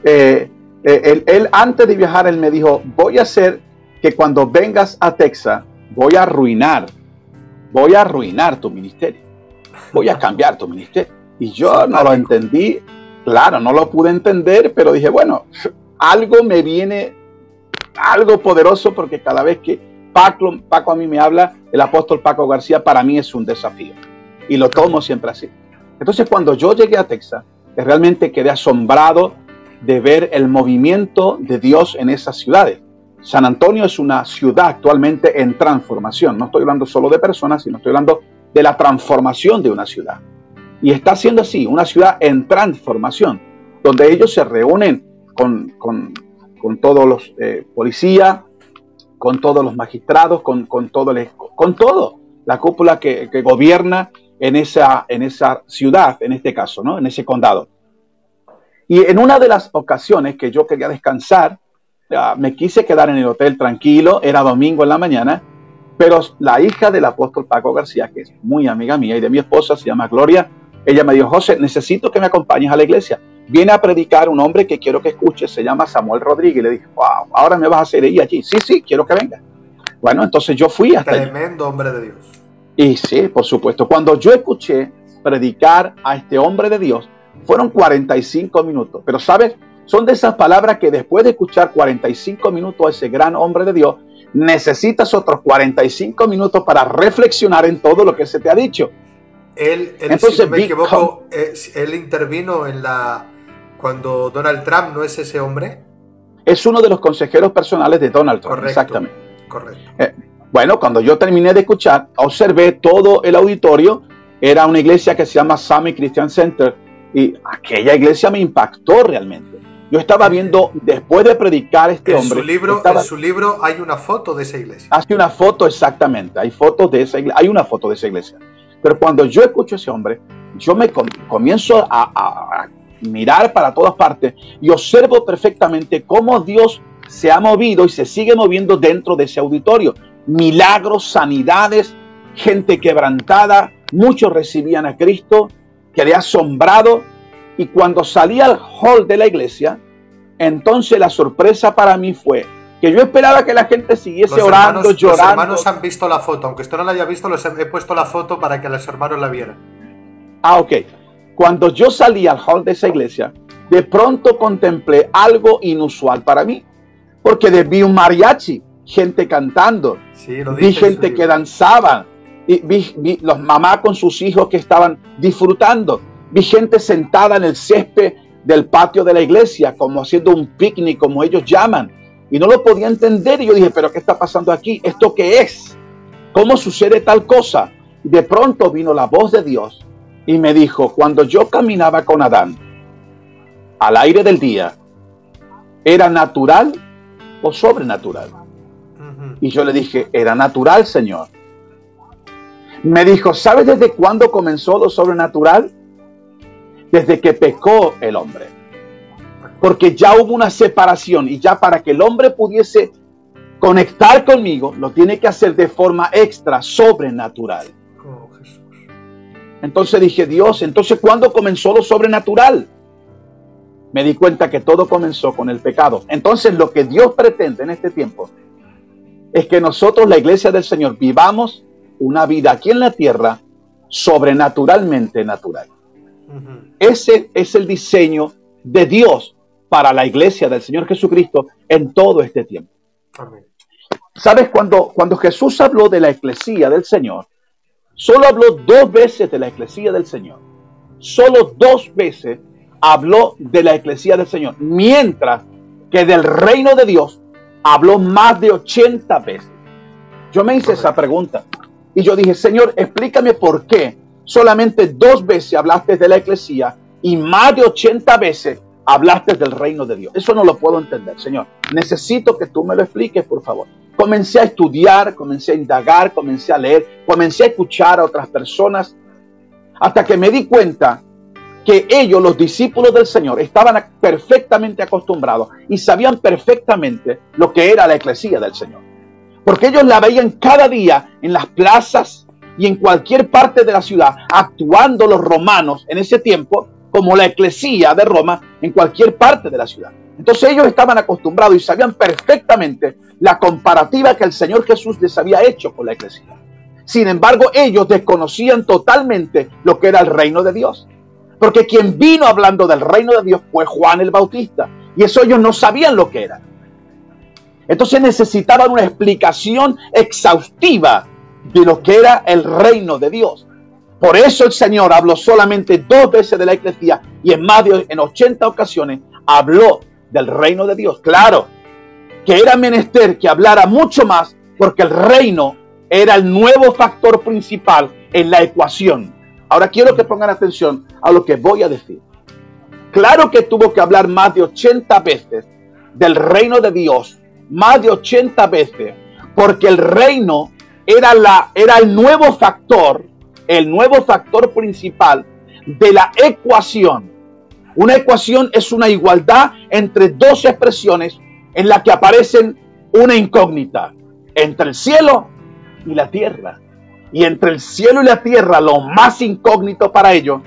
Él antes de viajar, él me dijo, voy a hacer que cuando vengas a Texas, voy a arruinar tu ministerio. Voy a cambiar tu ministerio. Y yo no lo entendí, claro, no lo pude entender, pero dije, bueno, algo me viene, algo poderoso, porque cada vez que Paco a mí me habla, el apóstol Paco García para mí es un desafío. Y lo tomo siempre así. Entonces cuando yo llegué a Texas, realmente quedé asombrado de ver el movimiento de Dios en esas ciudades. San Antonio es una ciudad actualmente en transformación. No estoy hablando solo de personas, sino estoy hablando de la transformación de una ciudad. Y está siendo así, una ciudad en transformación, donde ellos se reúnen con todos los policías, con todos los magistrados, con todo, la cúpula que gobierna en esa ciudad, en este caso, ¿no? En ese condado. Y en una de las ocasiones que yo quería descansar, me quise quedar en el hotel tranquilo, era domingo en la mañana, pero la hija del apóstol Paco García, que es muy amiga mía y de mi esposa, se llama Gloria, ella me dijo, José, necesito que me acompañes a la iglesia. Viene a predicar un hombre que quiero que escuches, se llama Samuel Rodríguez. Y le dije, wow, ahora me vas a hacer ir allí. Sí, quiero que venga. Bueno, entonces yo fui hasta allí. Tremendo hombre de Dios. Y sí, por supuesto. Cuando yo escuché predicar a este hombre de Dios, fueron 45 minutos. Pero, ¿sabes? Son de esas palabras que después de escuchar 45 minutos a ese gran hombre de Dios, necesitas otros 45 minutos para reflexionar en todo lo que se te ha dicho. Entonces, si no me equivoco, él intervino cuando Donald Trump, ¿no es ese hombre? Es uno de los consejeros personales de Donald Trump. Correcto, exactamente. Correcto. Bueno, cuando yo terminé de escuchar, observé todo el auditorio. Era una iglesia que se llama Summit Christian Center y aquella iglesia me impactó realmente. Yo estaba viendo, después de predicar este hombre... En su libro hay una foto de esa iglesia. Hace una foto, exactamente. Hay fotos de esa iglesia. Hay una foto de esa iglesia. Pero cuando yo escucho a ese hombre, yo me comienzo a mirar para todas partes y observo perfectamente cómo Dios se ha movido y se sigue moviendo dentro de ese auditorio. Milagros, sanidades, gente quebrantada, muchos recibían a Cristo, quedé asombrado. Y cuando salí al hall de la iglesia, entonces la sorpresa para mí fue que yo esperaba que la gente siguiese orando, llorando. Los hermanos han visto la foto, aunque usted no la haya visto, he puesto la foto para que los hermanos la vieran. Ah, ok. Cuando yo salí al hall de esa iglesia, de pronto contemplé algo inusual para mí, porque vi un mariachi, gente cantando, sí, vi gente que danzaba, y vi los mamás con sus hijos que estaban disfrutando, vi gente sentada en el césped del patio de la iglesia, como haciendo un picnic, como ellos llaman, y no lo podía entender. Y yo dije, ¿pero qué está pasando aquí? ¿Esto qué es? ¿Cómo sucede tal cosa? Y de pronto vino la voz de Dios y me dijo, cuando yo caminaba con Adán al aire del día, ¿era natural o sobrenatural? Y yo le dije, era natural, Señor. Me dijo, ¿sabes desde cuándo comenzó lo sobrenatural? Desde que pecó el hombre. Porque ya hubo una separación, y ya para que el hombre pudiese conectar conmigo, lo tiene que hacer de forma extra, sobrenatural. Oh, Jesús. Entonces dije, Dios, entonces ¿cuándo comenzó lo sobrenatural? Me di cuenta que todo comenzó con el pecado. Entonces lo que Dios pretende en este tiempo es que nosotros, la iglesia del Señor, vivamos una vida aquí en la tierra sobrenaturalmente natural. Ese es el diseño de Dios para la iglesia del Señor Jesucristo en todo este tiempo. Amén. ¿Sabes? Cuando Jesús habló de la eclesía del Señor, solo habló 2 veces de la eclesía del Señor. Solo 2 veces habló de la eclesía del Señor, mientras que del reino de Dios habló más de 80 veces. Yo me hice esa pregunta y yo dije, Señor, explícame por qué solamente 2 veces hablaste de la eclesía y más de 80 veces hablaste del reino de Dios. Eso no lo puedo entender, Señor. Necesito que tú me lo expliques, por favor. Comencé a estudiar, comencé a indagar, comencé a leer, comencé a escuchar a otras personas, hasta que me di cuenta que ellos, los discípulos del Señor, estaban perfectamente acostumbrados y sabían perfectamente lo que era la eclesía del Señor. Porque ellos la veían cada día en las plazas y en cualquier parte de la ciudad, actuando los romanos en ese tiempo como la eclesía de Roma en cualquier parte de la ciudad. Entonces ellos estaban acostumbrados y sabían perfectamente la comparativa que el Señor Jesús les había hecho con la eclesía. Sin embargo, ellos desconocían totalmente lo que era el reino de Dios. Porque quien vino hablando del reino de Dios fue Juan el Bautista. Y eso ellos no sabían lo que era. Entonces necesitaban una explicación exhaustiva de lo que era el reino de Dios. Por eso el Señor habló solamente 2 veces de la eclesía y en 80 ocasiones habló del reino de Dios. Claro, que era menester que hablara mucho más porque el reino era el nuevo factor principal en la ecuación. Ahora quiero que pongan atención a lo que voy a decir. Claro que tuvo que hablar más de 80 veces del reino de Dios, más de 80 veces, porque el reino era el nuevo factor principal de la ecuación. Una ecuación es una igualdad entre 2 expresiones en la que aparecen una incógnita, entre el cielo y la tierra. Y entre el cielo y la tierra, lo más incógnito para ellos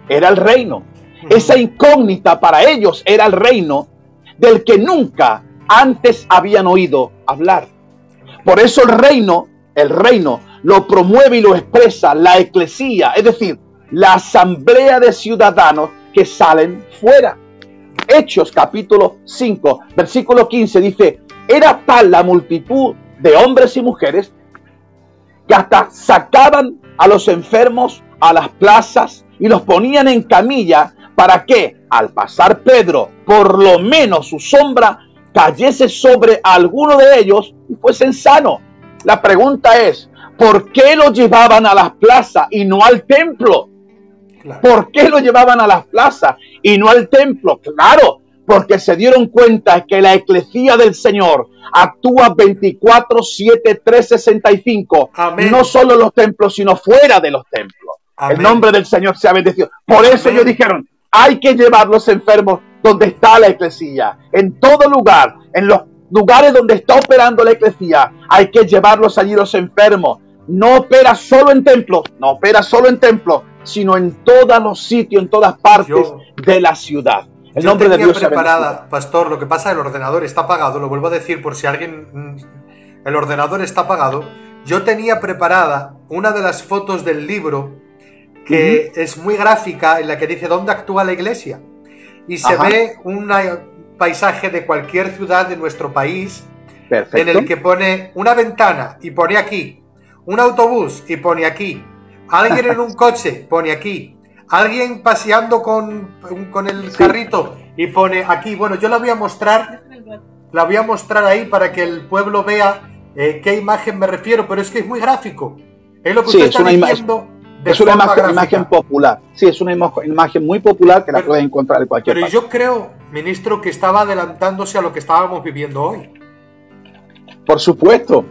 era el reino. Esa incógnita para ellos era el reino del que nunca antes habían oído hablar. Por eso el reino lo promueve y lo expresa la eclesía, es decir, la asamblea de ciudadanos que salen fuera. Hechos capítulo 5, versículo 15 dice, era tal la multitud de hombres y mujeres que hasta sacaban a los enfermos a las plazas y los ponían en camilla para que, al pasar Pedro, por lo menos su sombra cayese sobre alguno de ellos y fuesen sanos. La pregunta es, ¿por qué lo llevaban a las plazas y no al templo? Claro. ¿Por qué lo llevaban a las plazas y no al templo? Claro, porque se dieron cuenta que la eclesía del Señor actúa 24/7, 365, Amén. no solo en los templos, sino fuera de los templos. Amén. El nombre del Señor sea bendecido. Por eso ellos dijeron, hay que llevar los enfermos donde está la eclesía. En todo lugar, en los lugares donde está operando la eclesía, hay que llevarlos allí los enfermos. No opera solo en templos, sino en todos los sitios, en todas partes de la ciudad. El nombre de Dios preparada, pastor, lo que pasa, el ordenador está apagado, lo vuelvo a decir por si alguien... El ordenador está apagado. Yo tenía preparada una de las fotos del libro que es muy gráfica, en la que dice dónde actúa la iglesia. Y se ve un paisaje de cualquier ciudad de nuestro país. Perfecto. En el que pone una ventana y pone aquí, un autobús y pone aquí, alguien en un coche pone aquí, alguien paseando con el carrito y pone aquí. Bueno, yo la voy a mostrar ahí para que el pueblo vea qué imagen me refiero, pero es que es muy gráfico. Es lo que usted está diciendo. Es una imagen popular. Sí, es una imagen muy popular que la puedes encontrar en cualquier parte. Pero yo creo, ministro, que estaba adelantándose a lo que estábamos viviendo hoy. Por supuesto.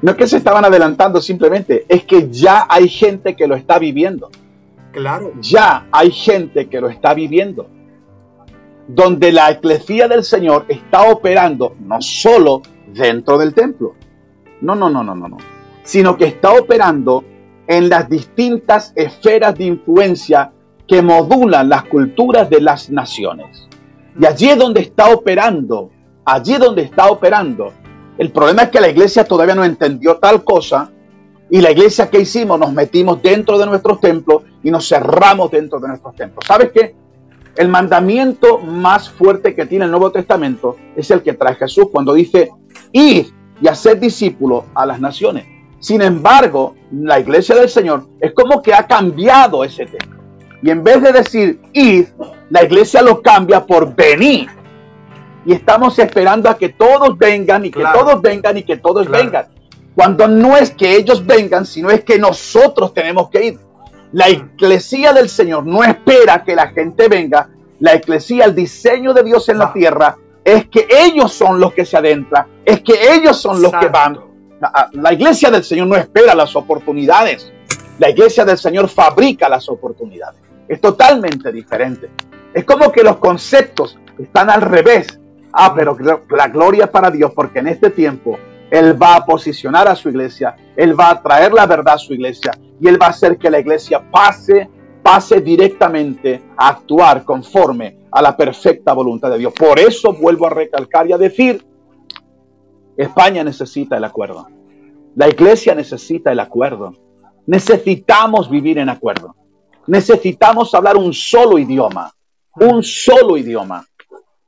No es que se estaban adelantando simplemente, es que ya hay gente que lo está viviendo. Claro. Ya hay gente que lo está viviendo. Donde la eclesía del Señor está operando no solo dentro del templo. No. Sino que está operando en las distintas esferas de influencia que modulan las culturas de las naciones. Y allí es donde está operando. El problema es que la iglesia todavía no entendió tal cosa, y la iglesia, ¿qué hicimos? Nos metimos dentro de nuestros templos y nos cerramos dentro de nuestros templos. ¿Sabes qué? El mandamiento más fuerte que tiene el Nuevo Testamento es el que trae Jesús cuando dice, id y haced discípulos a las naciones. Sin embargo, la iglesia del Señor es como que ha cambiado ese tema. Y en vez de decir id, la iglesia lo cambia por venid. Y estamos esperando a que todos vengan y que todos vengan y que todos vengan. Cuando no es que ellos vengan, sino es que nosotros tenemos que ir. La eclesía del Señor no espera que la gente venga. La eclesía, el diseño de Dios en la tierra, es que ellos son los que se adentran, es que ellos son los que van. La iglesia del Señor no espera las oportunidades. La iglesia del Señor fabrica las oportunidades. Es totalmente diferente. Es como que los conceptos están al revés. Pero la gloria para Dios, porque en este tiempo Él va a posicionar a su iglesia, Él va a traer la verdad a su iglesia y Él va a hacer que la iglesia pase directamente a actuar conforme a la perfecta voluntad de Dios. Por eso vuelvo a recalcar y a decir, España necesita el acuerdo. La iglesia necesita el acuerdo. Necesitamos vivir en acuerdo. Necesitamos hablar un solo idioma.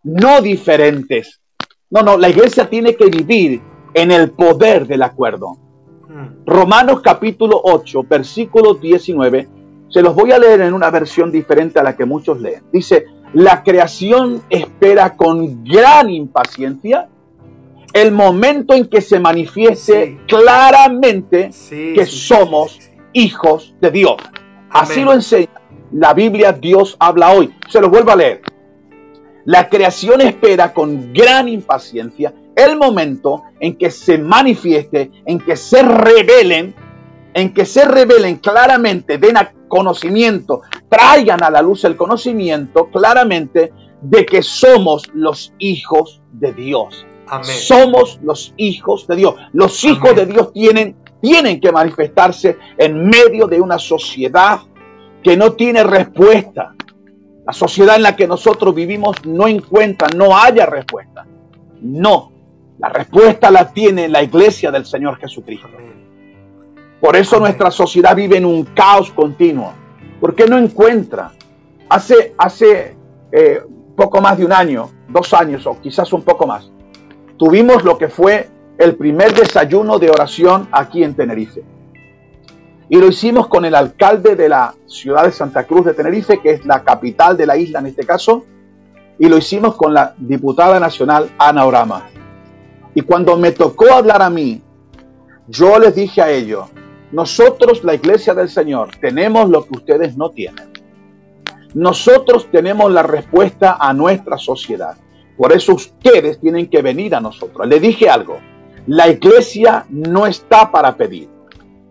No diferentes. No, la iglesia tiene que vivir en el poder del acuerdo. Romanos capítulo 8, versículo 19, se los voy a leer en una versión diferente a la que muchos leen. Dice, la creación espera con gran impaciencia el momento en que se manifieste claramente que somos hijos de Dios. Así lo enseña la Biblia. Dios habla hoy. Se los vuelvo a leer. La creación espera con gran impaciencia el momento en que se manifieste, en que se revelen claramente, den a conocimiento, traigan a la luz el conocimiento claramente de que somos los hijos de Dios. Amén. Somos los hijos de Dios. Los hijos de Dios tienen que manifestarse en medio de una sociedad que no tiene respuesta. La sociedad en la que nosotros vivimos no haya respuesta. No, la respuesta la tiene la iglesia del Señor Jesucristo. Por eso nuestra sociedad vive en un caos continuo, porque no encuentra. Hace poco más de un año, 2 años o quizás un poco más, tuvimos lo que fue el primer desayuno de oración aquí en Tenerife. Y lo hicimos con el alcalde de la ciudad de Santa Cruz de Tenerife, que es la capital de la isla en este caso, y lo hicimos con la diputada nacional Ana Orama. Y cuando me tocó hablar a mí, yo les dije a ellos, nosotros, la iglesia del Señor, tenemos lo que ustedes no tienen. Nosotros tenemos la respuesta a nuestra sociedad. Por eso ustedes tienen que venir a nosotros. Le dije algo. La iglesia no está para pedir.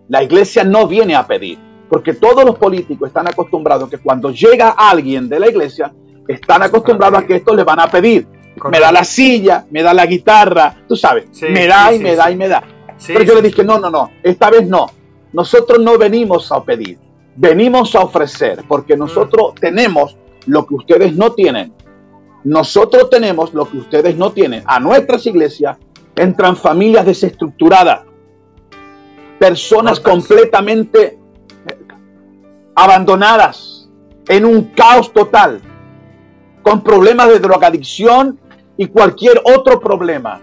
La iglesia no viene a pedir. Porque todos los políticos están acostumbrados a que cuando llega alguien de la iglesia, están acostumbrados a que esto le van a pedir. Correcto. Me da la silla, me da la guitarra, tú sabes, sí, me da y me da y me da. Pero yo le dije, no, esta vez no. Nosotros no venimos a pedir, venimos a ofrecer, porque nosotros tenemos lo que ustedes no tienen. Nosotros tenemos lo que ustedes no tienen. A nuestras iglesias entran familias desestructuradas, personas completamente abandonadas, en un caos total, con problemas de drogadicción y cualquier otro problema.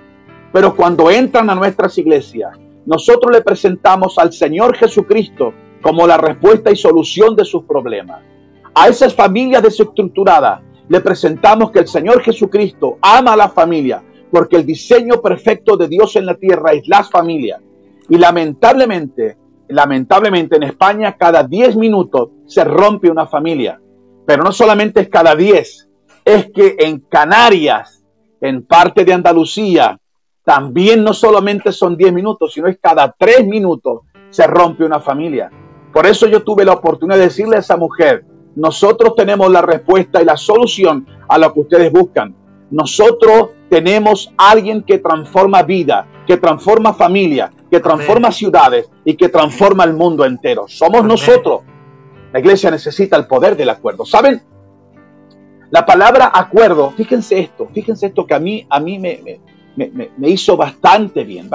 Pero cuando entran a nuestras iglesias, nosotros le presentamos al Señor Jesucristo como la respuesta y solución de sus problemas. A esas familias desestructuradas le presentamos que el Señor Jesucristo ama a la familia, porque el diseño perfecto de Dios en la tierra es las familias. Y lamentablemente en España cada 10 minutos se rompe una familia. Pero no solamente es cada 10, es que en Canarias, en parte de Andalucía, también no solamente son 10 minutos, sino es cada 3 minutos se rompe una familia. Por eso yo tuve la oportunidad de decirle a esa mujer, nosotros tenemos la respuesta y la solución a lo que ustedes buscan. Nosotros tenemos a alguien que transforma vida, que transforma familia, que transforma ciudades y que transforma el mundo entero. Somos nosotros. La iglesia necesita el poder del acuerdo. ¿Saben? La palabra acuerdo, fíjense esto que a mí me hizo bastante bien.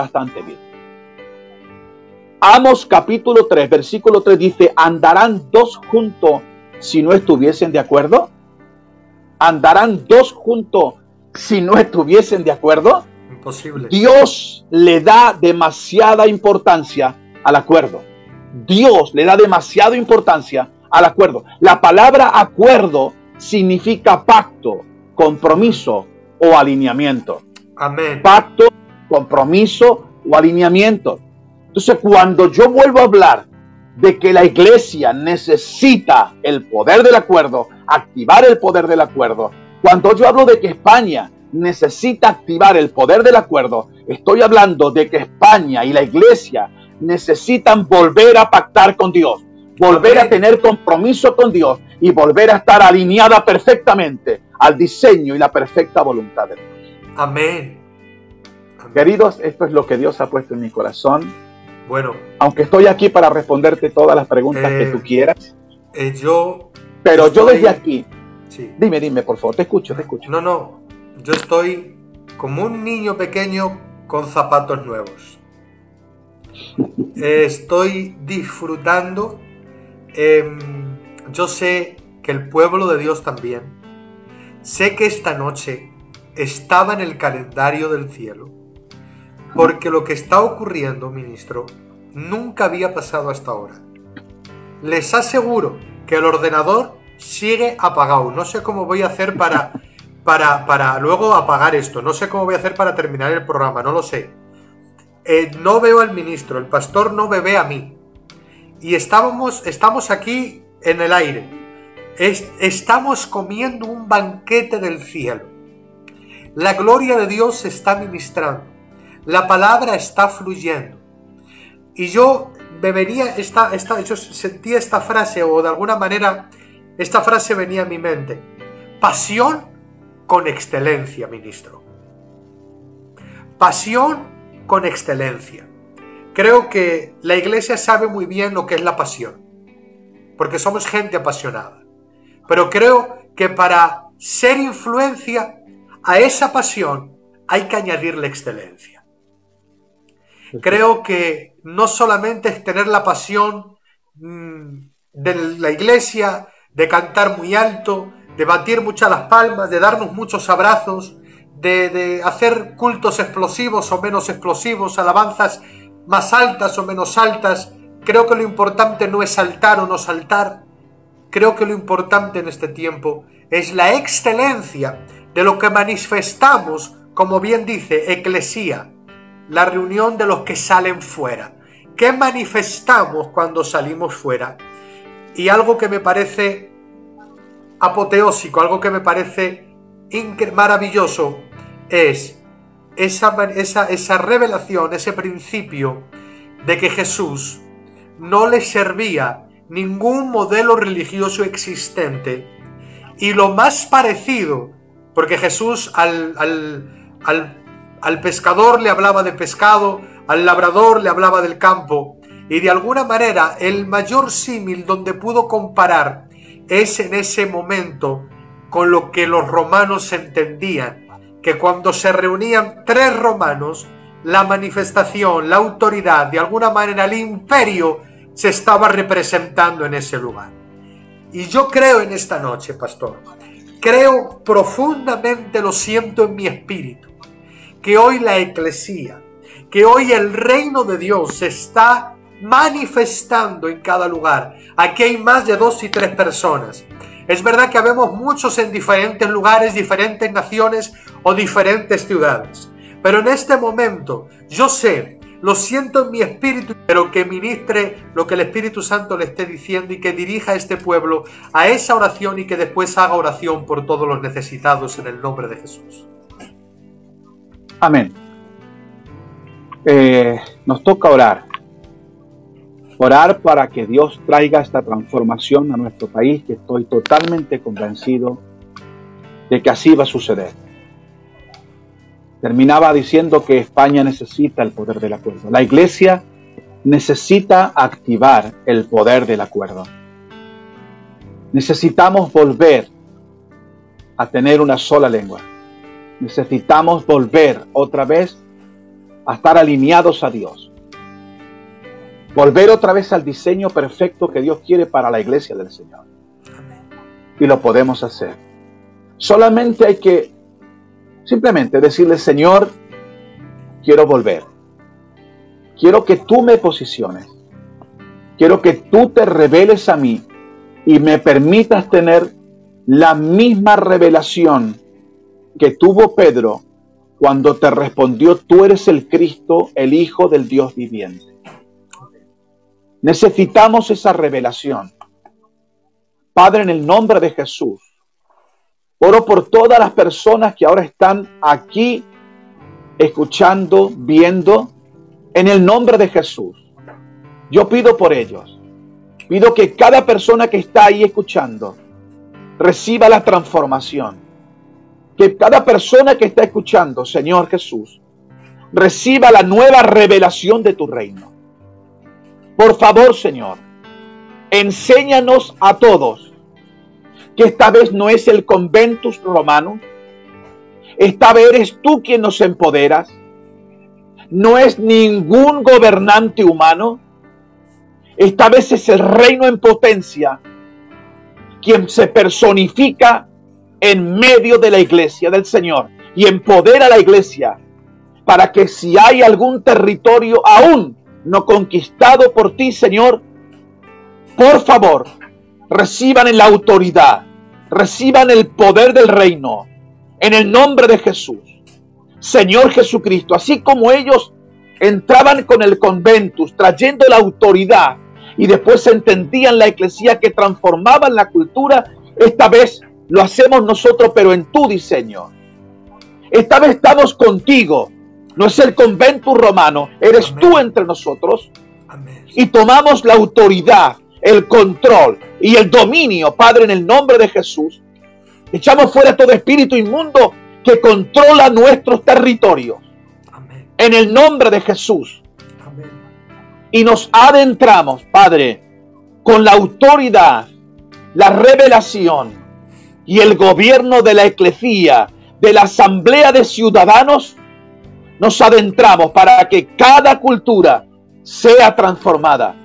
Amos capítulo 3, versículo 3 dice, ¿andarán dos juntos si no estuviesen de acuerdo? ¿Andarán dos juntos si no estuviesen de acuerdo? Imposible. Dios le da demasiada importancia al acuerdo. Dios le da demasiada importancia al acuerdo. La palabra acuerdo significa pacto, compromiso o alineamiento. Amén. Pacto, compromiso o alineamiento. Entonces, cuando yo vuelvo a hablar de que la iglesia necesita el poder del acuerdo, activar el poder del acuerdo, cuando yo hablo de que España necesita activar el poder del acuerdo, estoy hablando de que España y la iglesia necesitan volver a pactar con Dios, volver a tener compromiso con Dios y volver a estar alineada perfectamente al diseño y la perfecta voluntad de Dios. Amén. Queridos, esto es lo que Dios ha puesto en mi corazón. Bueno, aunque estoy aquí para responderte todas las preguntas que tú quieras. Pero yo desde aquí, sí. Dime, por favor, te escucho. No, yo estoy como un niño pequeño con zapatos nuevos. Estoy disfrutando. Yo sé que el pueblo de Dios también. Sé que esta noche estaba en el calendario del cielo. Porque lo que está ocurriendo, ministro, nunca había pasado hasta ahora. Les aseguro que el ordenador sigue apagado. No sé cómo voy a hacer para luego apagar esto. No sé cómo voy a hacer para terminar el programa. No lo sé. No veo al ministro. El pastor no me ve a mí. Y estamos aquí en el aire. Estamos comiendo un banquete del cielo. La gloria de Dios se está ministrando. La palabra está fluyendo. Y yo yo sentía esta frase, o de alguna manera esta frase venía a mi mente. Pasión con excelencia, ministro. Pasión con excelencia. Creo que la iglesia sabe muy bien lo que es la pasión, porque somos gente apasionada. Pero creo que para ser influencia a esa pasión hay que añadirle excelencia. Creo que no solamente es tener la pasión de la iglesia, de cantar muy alto, de batir muchas las palmas, de darnos muchos abrazos, de hacer cultos explosivos o menos explosivos, alabanzas más altas o menos altas. Creo que lo importante no es saltar o no saltar. Creo que lo importante en este tiempo es la excelencia de lo que manifestamos, como bien dice, eclesía. La reunión de los que salen fuera. ¿Qué manifestamos cuando salimos fuera? Y algo que me parece apoteósico, algo que me parece maravilloso, es esa revelación, ese principio de que Jesús no le servía ningún modelo religioso existente, y lo más parecido, porque Jesús al pescador le hablaba de pescado, al labrador le hablaba del campo, y de alguna manera el mayor símil donde pudo comparar es en ese momento con lo que los romanos entendían, que cuando se reunían 3 romanos, la manifestación, la autoridad, de alguna manera el imperio se estaba representando en ese lugar. Y yo creo en esta noche, pastor, creo profundamente, lo siento en mi espíritu, que hoy la eclesía, que hoy el reino de Dios se está manifestando en cada lugar. Aquí hay más de 2 y 3 personas. Es verdad que habemos muchos en diferentes lugares, diferentes naciones o diferentes ciudades. Pero en este momento, yo sé, lo siento en mi espíritu, pero que ministre lo que el Espíritu Santo le esté diciendo y que dirija a este pueblo a esa oración y que después haga oración por todos los necesitados en el nombre de Jesús. Amén. Nos toca orar. Orar para que Dios traiga esta transformación a nuestro país, que estoy totalmente convencido de que así va a suceder. Terminaba diciendo que España necesita el poder del acuerdo. La Iglesia necesita activar el poder del acuerdo. Necesitamos volver a tener una sola lengua. Necesitamos volver otra vez a estar alineados a Dios. Volver otra vez al diseño perfecto que Dios quiere para la iglesia del Señor. Y lo podemos hacer. Solamente hay que simplemente decirle: Señor, quiero volver. Quiero que tú me posiciones. Quiero que tú te reveles a mí y me permitas tener la misma revelación que tuvo Pedro cuando te respondió: tú eres el Cristo, el Hijo del Dios viviente. Necesitamos esa revelación. Padre, en el nombre de Jesús, oro por todas las personas que ahora están aquí, escuchando, viendo. En el nombre de Jesús, yo pido por ellos. Pido que cada persona que está ahí escuchando reciba la transformación. Que cada persona que está escuchando, Señor Jesús, reciba la nueva revelación de tu reino. Por favor, Señor, enséñanos a todos que esta vez no es el conventus romano, esta vez eres tú quien nos empoderas, no es ningún gobernante humano, esta vez es el reino en potencia quien se personifica en medio de la iglesia del Señor y empodera a la iglesia para que si hay algún territorio aún no conquistado por ti, Señor, por favor, reciban en la autoridad, reciban el poder del reino, en el nombre de Jesús. Señor Jesucristo, así como ellos entraban con el conventus, trayendo la autoridad, y después entendían la eclesía que transformaban la cultura, esta vez lo hacemos nosotros, pero en tu diseño. Esta vez estamos contigo. No es el conventus romano, eres Amén. Tú entre nosotros. Amén. Y tomamos la autoridad, el control y el dominio, Padre, en el nombre de Jesús. Echamos fuera todo espíritu inmundo que controla nuestros territorios. Amén. En el nombre de Jesús. Amén. Y nos adentramos, Padre, con la autoridad, la revelación y el gobierno de la eclesía, de la asamblea de ciudadanos. Nos adentramos para que cada cultura sea transformada,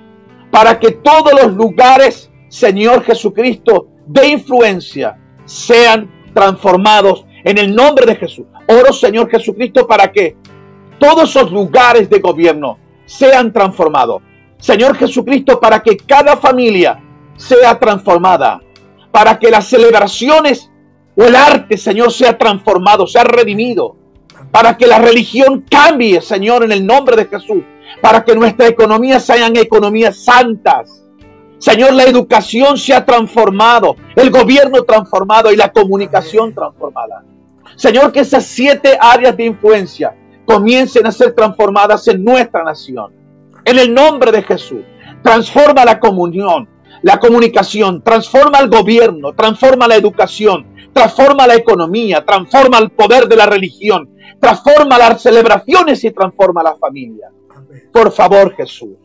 para que todos los lugares, Señor Jesucristo, de influencia, sean transformados en el nombre de Jesús. Oro, Señor Jesucristo, para que todos esos lugares de gobierno sean transformados. Señor Jesucristo, para que cada familia sea transformada, para que las celebraciones o el arte, Señor, sea transformado, sea redimido, para que la religión cambie, Señor, en el nombre de Jesús, para que nuestras economías sean economías santas, Señor, la educación se ha transformado, el gobierno transformado y la comunicación transformada. Señor, que esas 7 áreas de influencia comiencen a ser transformadas en nuestra nación. En el nombre de Jesús, transforma la comunión, la comunicación, transforma el gobierno, transforma la educación, transforma la economía, transforma el poder de la religión, transforma las celebraciones y transforma la familia. Por favor, Jesús.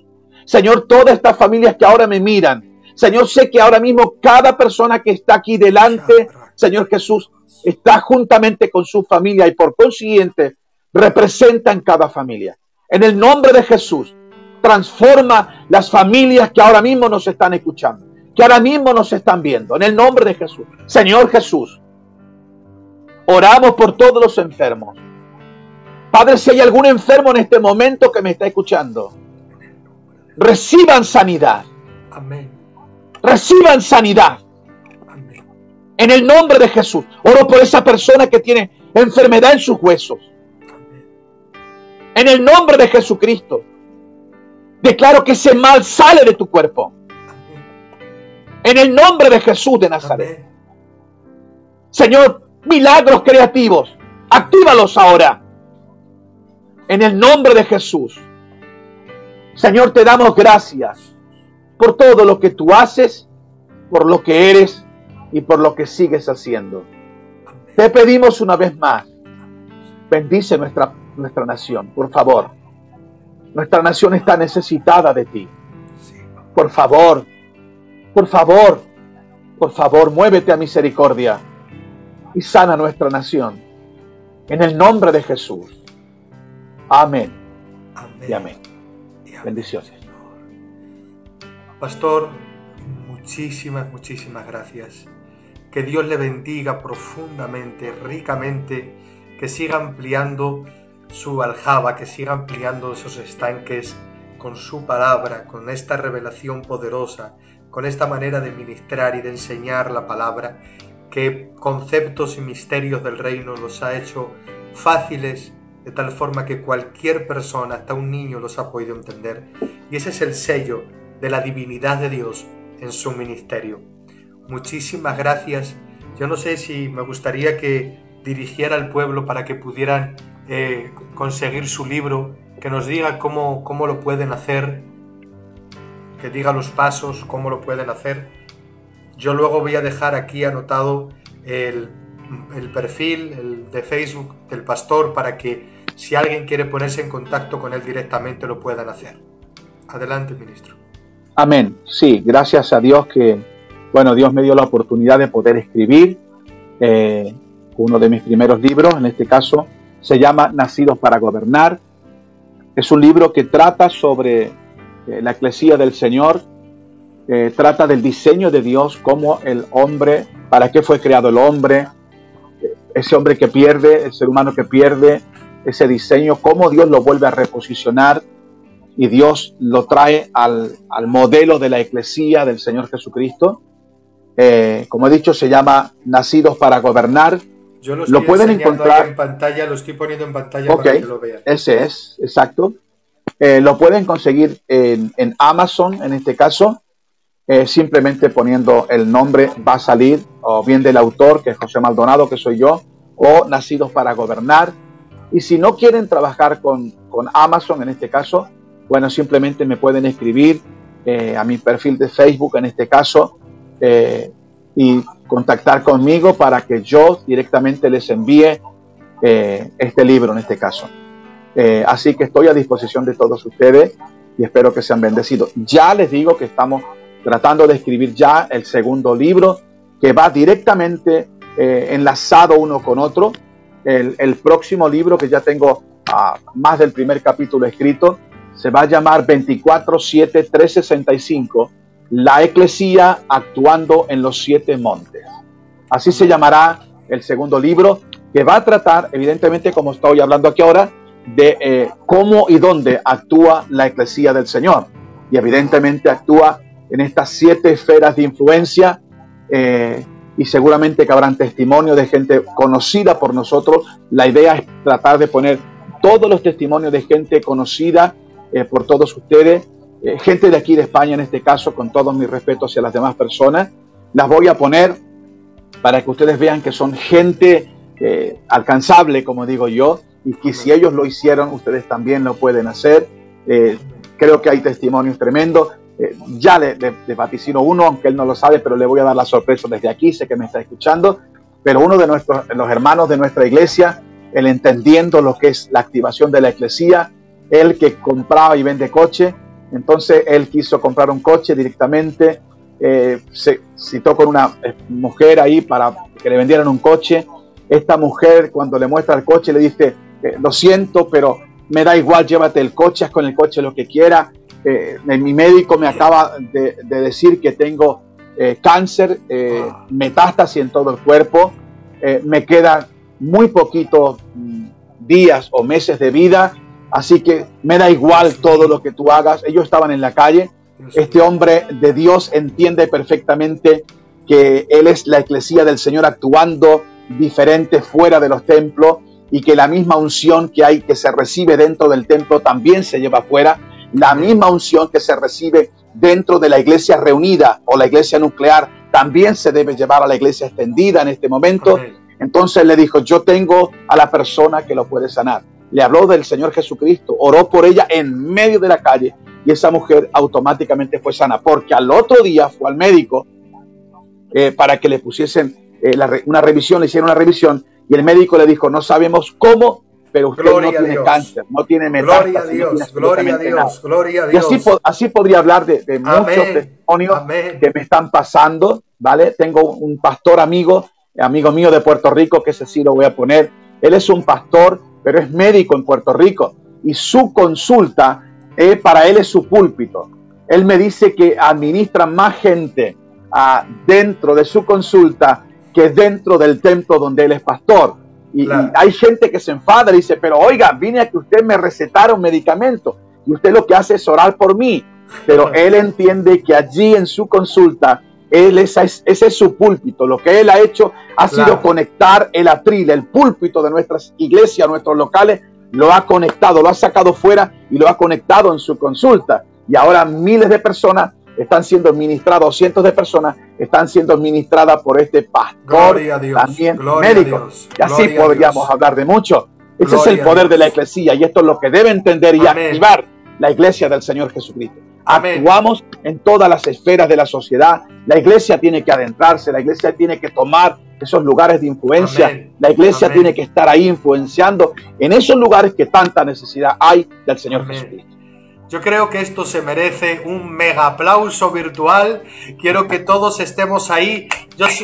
Señor, todas estas familias que ahora me miran, Señor, sé que ahora mismo cada persona que está aquí delante, Señor Jesús, está juntamente con su familia y por consiguiente representan cada familia. En el nombre de Jesús, transforma las familias que ahora mismo nos están escuchando, que ahora mismo nos están viendo. En el nombre de Jesús. Señor Jesús, oramos por todos los enfermos. Padre, si hay algún enfermo en este momento que me está escuchando, reciban sanidad. Amén. Reciban sanidad. Amén. En el nombre de Jesús. Oro por esa persona que tiene enfermedad en sus huesos. Amén. En el nombre de Jesucristo. Declaro que ese mal sale de tu cuerpo. Amén. En el nombre de Jesús de Nazaret. Amén. Señor, milagros creativos. Actívalos ahora. En el nombre de Jesús. Señor, te damos gracias por todo lo que tú haces, por lo que eres y por lo que sigues haciendo. Te pedimos una vez más, bendice nuestra nación, por favor. Nuestra nación está necesitada de ti. Por favor, por favor, por favor, muévete a misericordia y sana nuestra nación. En el nombre de Jesús. Amén. Amén. Y amén. Bendiciones. Pastor, muchísimas gracias. Que Dios le bendiga profundamente, ricamente, que siga ampliando su aljaba, que siga ampliando esos estanques con su palabra, con esta revelación poderosa, con esta manera de ministrar y de enseñar la palabra, que conceptos y misterios del reino los ha hecho fáciles, de tal forma que cualquier persona, hasta un niño, los ha podido entender. Y ese es el sello de la divinidad de Dios en su ministerio. Muchísimas gracias. Yo no sé si me gustaría que dirigiera al pueblo para que pudieran conseguir su libro, que nos diga cómo lo pueden hacer, que diga los pasos, cómo lo pueden hacer. Yo luego voy a dejar aquí anotado el perfil de Facebook del pastor para que si alguien quiere ponerse en contacto con él directamente lo puedan hacer. Adelante, ministro. Amén. Sí, gracias a Dios que, Dios me dio la oportunidad de poder escribir uno de mis primeros libros, en este caso se llama Nacidos para Gobernar. Es un libro que trata sobre la eclesía del Señor, trata del diseño de Dios, cómo el hombre, para qué fue creado el hombre, ese hombre que pierde, el ser humano que pierde ese diseño, cómo Dios lo vuelve a reposicionar y Dios lo trae al modelo de la eclesía del Señor Jesucristo. Como he dicho, se llama Nacidos para Gobernar. Yo lo pueden encontrar en pantalla, lo estoy poniendo en pantalla para que lo vean. Ese es, exacto. Lo pueden conseguir en Amazon, en este caso. Simplemente poniendo el nombre va a salir, o bien del autor, que es José Maldonado, que soy yo, o Nacidos para Gobernar. Y si no quieren trabajar con Amazon, en este caso, simplemente me pueden escribir a mi perfil de Facebook, en este caso, y contactar conmigo para que yo directamente les envíe este libro, en este caso. Así que estoy a disposición de todos ustedes y espero que sean bendecidos. Ya les digo que estamos tratando de escribir ya el segundo libro, que va directamente enlazado uno con otro. El próximo libro, que ya tengo más del primer capítulo escrito, se va a llamar 24/7/365, la eclesía actuando en los 7 montes. Así se llamará el segundo libro, que va a tratar, evidentemente, como estoy hablando aquí ahora, de cómo y dónde actúa la eclesía del Señor. Y evidentemente actúa en estas 7 esferas de influencia, y seguramente que habrán testimonio de gente conocida por nosotros. La idea es tratar de poner todos los testimonios de gente conocida por todos ustedes, gente de aquí de España en este caso, con todo mi respeto hacia las demás personas. Las voy a poner para que ustedes vean que son gente alcanzable, como digo yo, y que si ellos lo hicieron, ustedes también lo pueden hacer. Creo que hay testimonios tremendos. Ya le vaticino uno, aunque él no lo sabe, pero le voy a dar la sorpresa desde aquí, sé que me está escuchando, pero uno de los hermanos de nuestra iglesia, él entendiendo lo que es la activación de la eclesía, él que compraba y vende coche, entonces él quiso comprar un coche directamente, se citó con una mujer ahí para que le vendieran un coche. Esta mujer, cuando le muestra el coche, le dice, lo siento, pero me da igual, llévate el coche, haz con el coche lo que quiera. Mi médico me acaba de decir que tengo cáncer, metástasis en todo el cuerpo, me quedan muy poquitos días o meses de vida, así que me da igual todo lo que tú hagas. Ellos estaban en la calle. Este hombre de Dios entiende perfectamente que él es la eclesía del Señor actuando diferente fuera de los templos, y que la misma unción que hay, que se recibe dentro del templo, también se lleva afuera. La misma unción que se recibe dentro de la iglesia reunida o la iglesia nuclear también se debe llevar a la iglesia extendida en este momento. Amén. Entonces le dijo, yo tengo a la persona que lo puede sanar. Le habló del Señor Jesucristo, oró por ella en medio de la calle, y esa mujer automáticamente fue sana, porque al otro día fue al médico para que le pusiesen una revisión, le hicieron una revisión, y el médico le dijo, no sabemos cómo, pero usted no tiene cáncer, no tiene metástasis. Gloria a Dios, gloria a Dios, gloria a Dios. Y así podría hablar de muchos testimonios que me están pasando, ¿vale? Tengo un pastor amigo mío de Puerto Rico, que ese sí lo voy a poner. Él es un pastor, pero es médico en Puerto Rico, y su consulta, para él es su púlpito. Él me dice que administra más gente dentro de su consulta que dentro del templo donde él es pastor. Y hay gente que se enfada y dice, pero oiga, vine a que usted me recetara un medicamento y usted lo que hace es orar por mí. Pero él entiende que allí en su consulta, ese es su púlpito. Lo que él ha hecho ha sido conectar el atril, el púlpito de nuestras iglesias, nuestros locales, lo ha conectado, lo ha sacado fuera y lo ha conectado en su consulta. Y ahora miles de personas están siendo ministradas, cientos de personas están siendo ministradas por este pastor, también médico. Y así podríamos hablar de mucho. Ese es el poder de la eclesía, y esto es lo que debe entender y activar la iglesia del Señor Jesucristo. Actuamos en todas las esferas de la sociedad. La iglesia tiene que adentrarse, la iglesia tiene que tomar esos lugares de influencia. La iglesia tiene que estar ahí influenciando en esos lugares que tanta necesidad hay del Señor Jesucristo. Yo creo que esto se merece un mega aplauso virtual. Quiero que todos estemos ahí.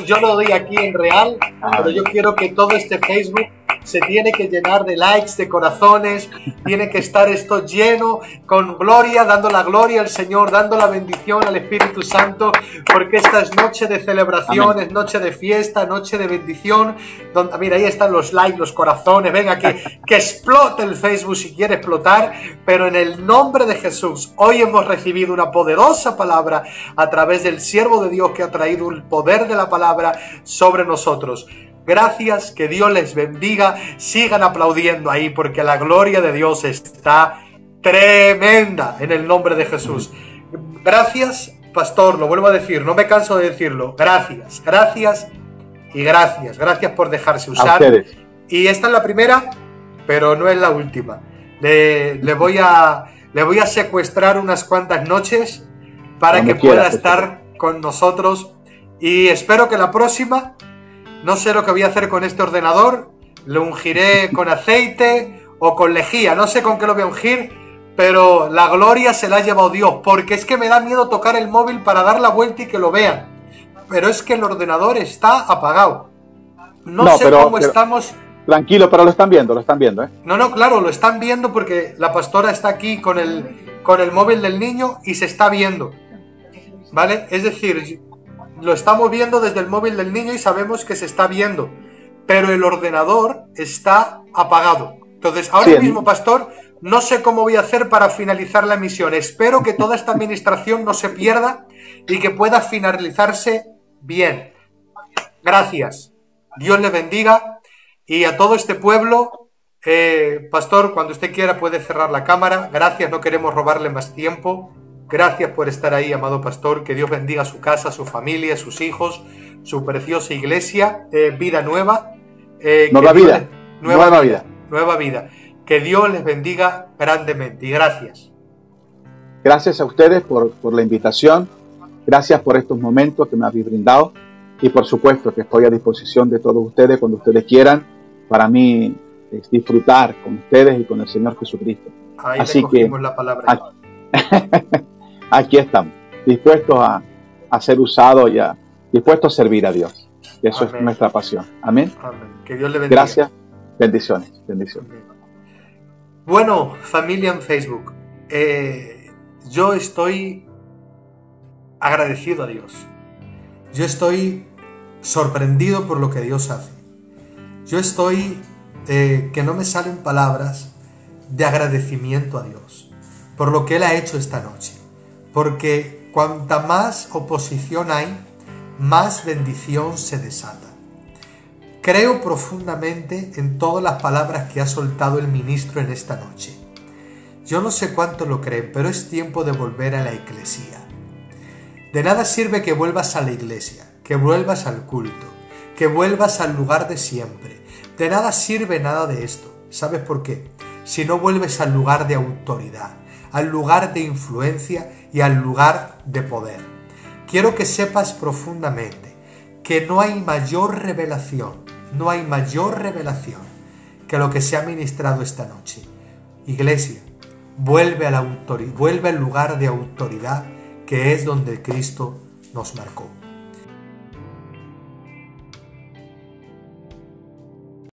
Yo lo doy aquí en real, pero yo quiero que todo este Facebook se tiene que llenar de likes, de corazones. Tiene que estar esto lleno con gloria, dando la gloria al Señor, dando la bendición al Espíritu Santo, porque esta es noche de celebración, es noche de fiesta, noche de bendición. Mira, ahí están los likes, los corazones. Venga, que explote el Facebook si quiere explotar, pero en el nombre de Jesús, hoy hemos recibido una poderosa palabra a través del siervo de Dios que ha traído el poder de la palabra sobre nosotros. Gracias, que Dios les bendiga, sigan aplaudiendo ahí porque la gloria de Dios está tremenda en el nombre de Jesús. Gracias, pastor, lo vuelvo a decir, no me canso de decirlo, gracias, gracias y gracias, gracias por dejarse usar. Y esta es la primera, pero no es la última. Le voy a secuestrar unas cuantas noches para que pueda estar con nosotros, y espero que la próxima. No sé lo que voy a hacer con este ordenador, lo ungiré con aceite o con lejía, no sé con qué lo voy a ungir, pero la gloria se la ha llevado Dios, porque es que me da miedo tocar el móvil para dar la vuelta y que lo vean, pero es que el ordenador está apagado. No sé cómo estamos... Tranquilo, pero lo están viendo, ¿eh? No, claro, lo están viendo porque la pastora está aquí con el móvil del niño y se está viendo, ¿vale? Es decir... Lo estamos viendo desde el móvil del niño y sabemos que se está viendo, pero el ordenador está apagado. Entonces, ahora mismo, pastor, no sé cómo voy a hacer para finalizar la emisión. Espero que toda esta administración no se pierda y que pueda finalizarse bien. Gracias. Dios le bendiga, y a todo este pueblo, pastor, cuando usted quiera puede cerrar la cámara. Gracias, no queremos robarle más tiempo. Gracias por estar ahí, amado pastor. Que Dios bendiga su casa, su familia, sus hijos, su preciosa iglesia, Vida Nueva. Nueva vida. Nueva vida. Nueva vida. Que Dios les bendiga grandemente. Y gracias. Gracias a ustedes por la invitación. Gracias por estos momentos que me habéis brindado. Y por supuesto que estoy a disposición de todos ustedes cuando ustedes quieran. Para mí es disfrutar con ustedes y con el Señor Jesucristo. Ahí así le cogimos la palabra. Aquí estamos, dispuestos a ser usados y dispuestos a servir a Dios. Eso Amén. Es nuestra pasión. Amén. Amén. Que Dios le bendiga. Gracias. Bendiciones. Bendiciones. Amén. Bueno, familia en Facebook, yo estoy agradecido a Dios. Yo estoy sorprendido por lo que Dios hace. Yo estoy, que no me salen palabras de agradecimiento a Dios por lo que Él ha hecho esta noche. Porque cuanta más oposición hay, más bendición se desata. Creo profundamente en todas las palabras que ha soltado el ministro en esta noche. Yo no sé cuánto lo creen, pero es tiempo de volver a la iglesia. De nada sirve que vuelvas a la iglesia, que vuelvas al culto, que vuelvas al lugar de siempre. De nada sirve nada de esto. ¿Sabes por qué? Si no vuelves al lugar de autoridad, al lugar de influencia y al lugar de poder. Quiero que sepas profundamente que no hay mayor revelación que lo que se ha ministrado esta noche. Iglesia, vuelve al lugar de autoridad que es donde Cristo nos marcó.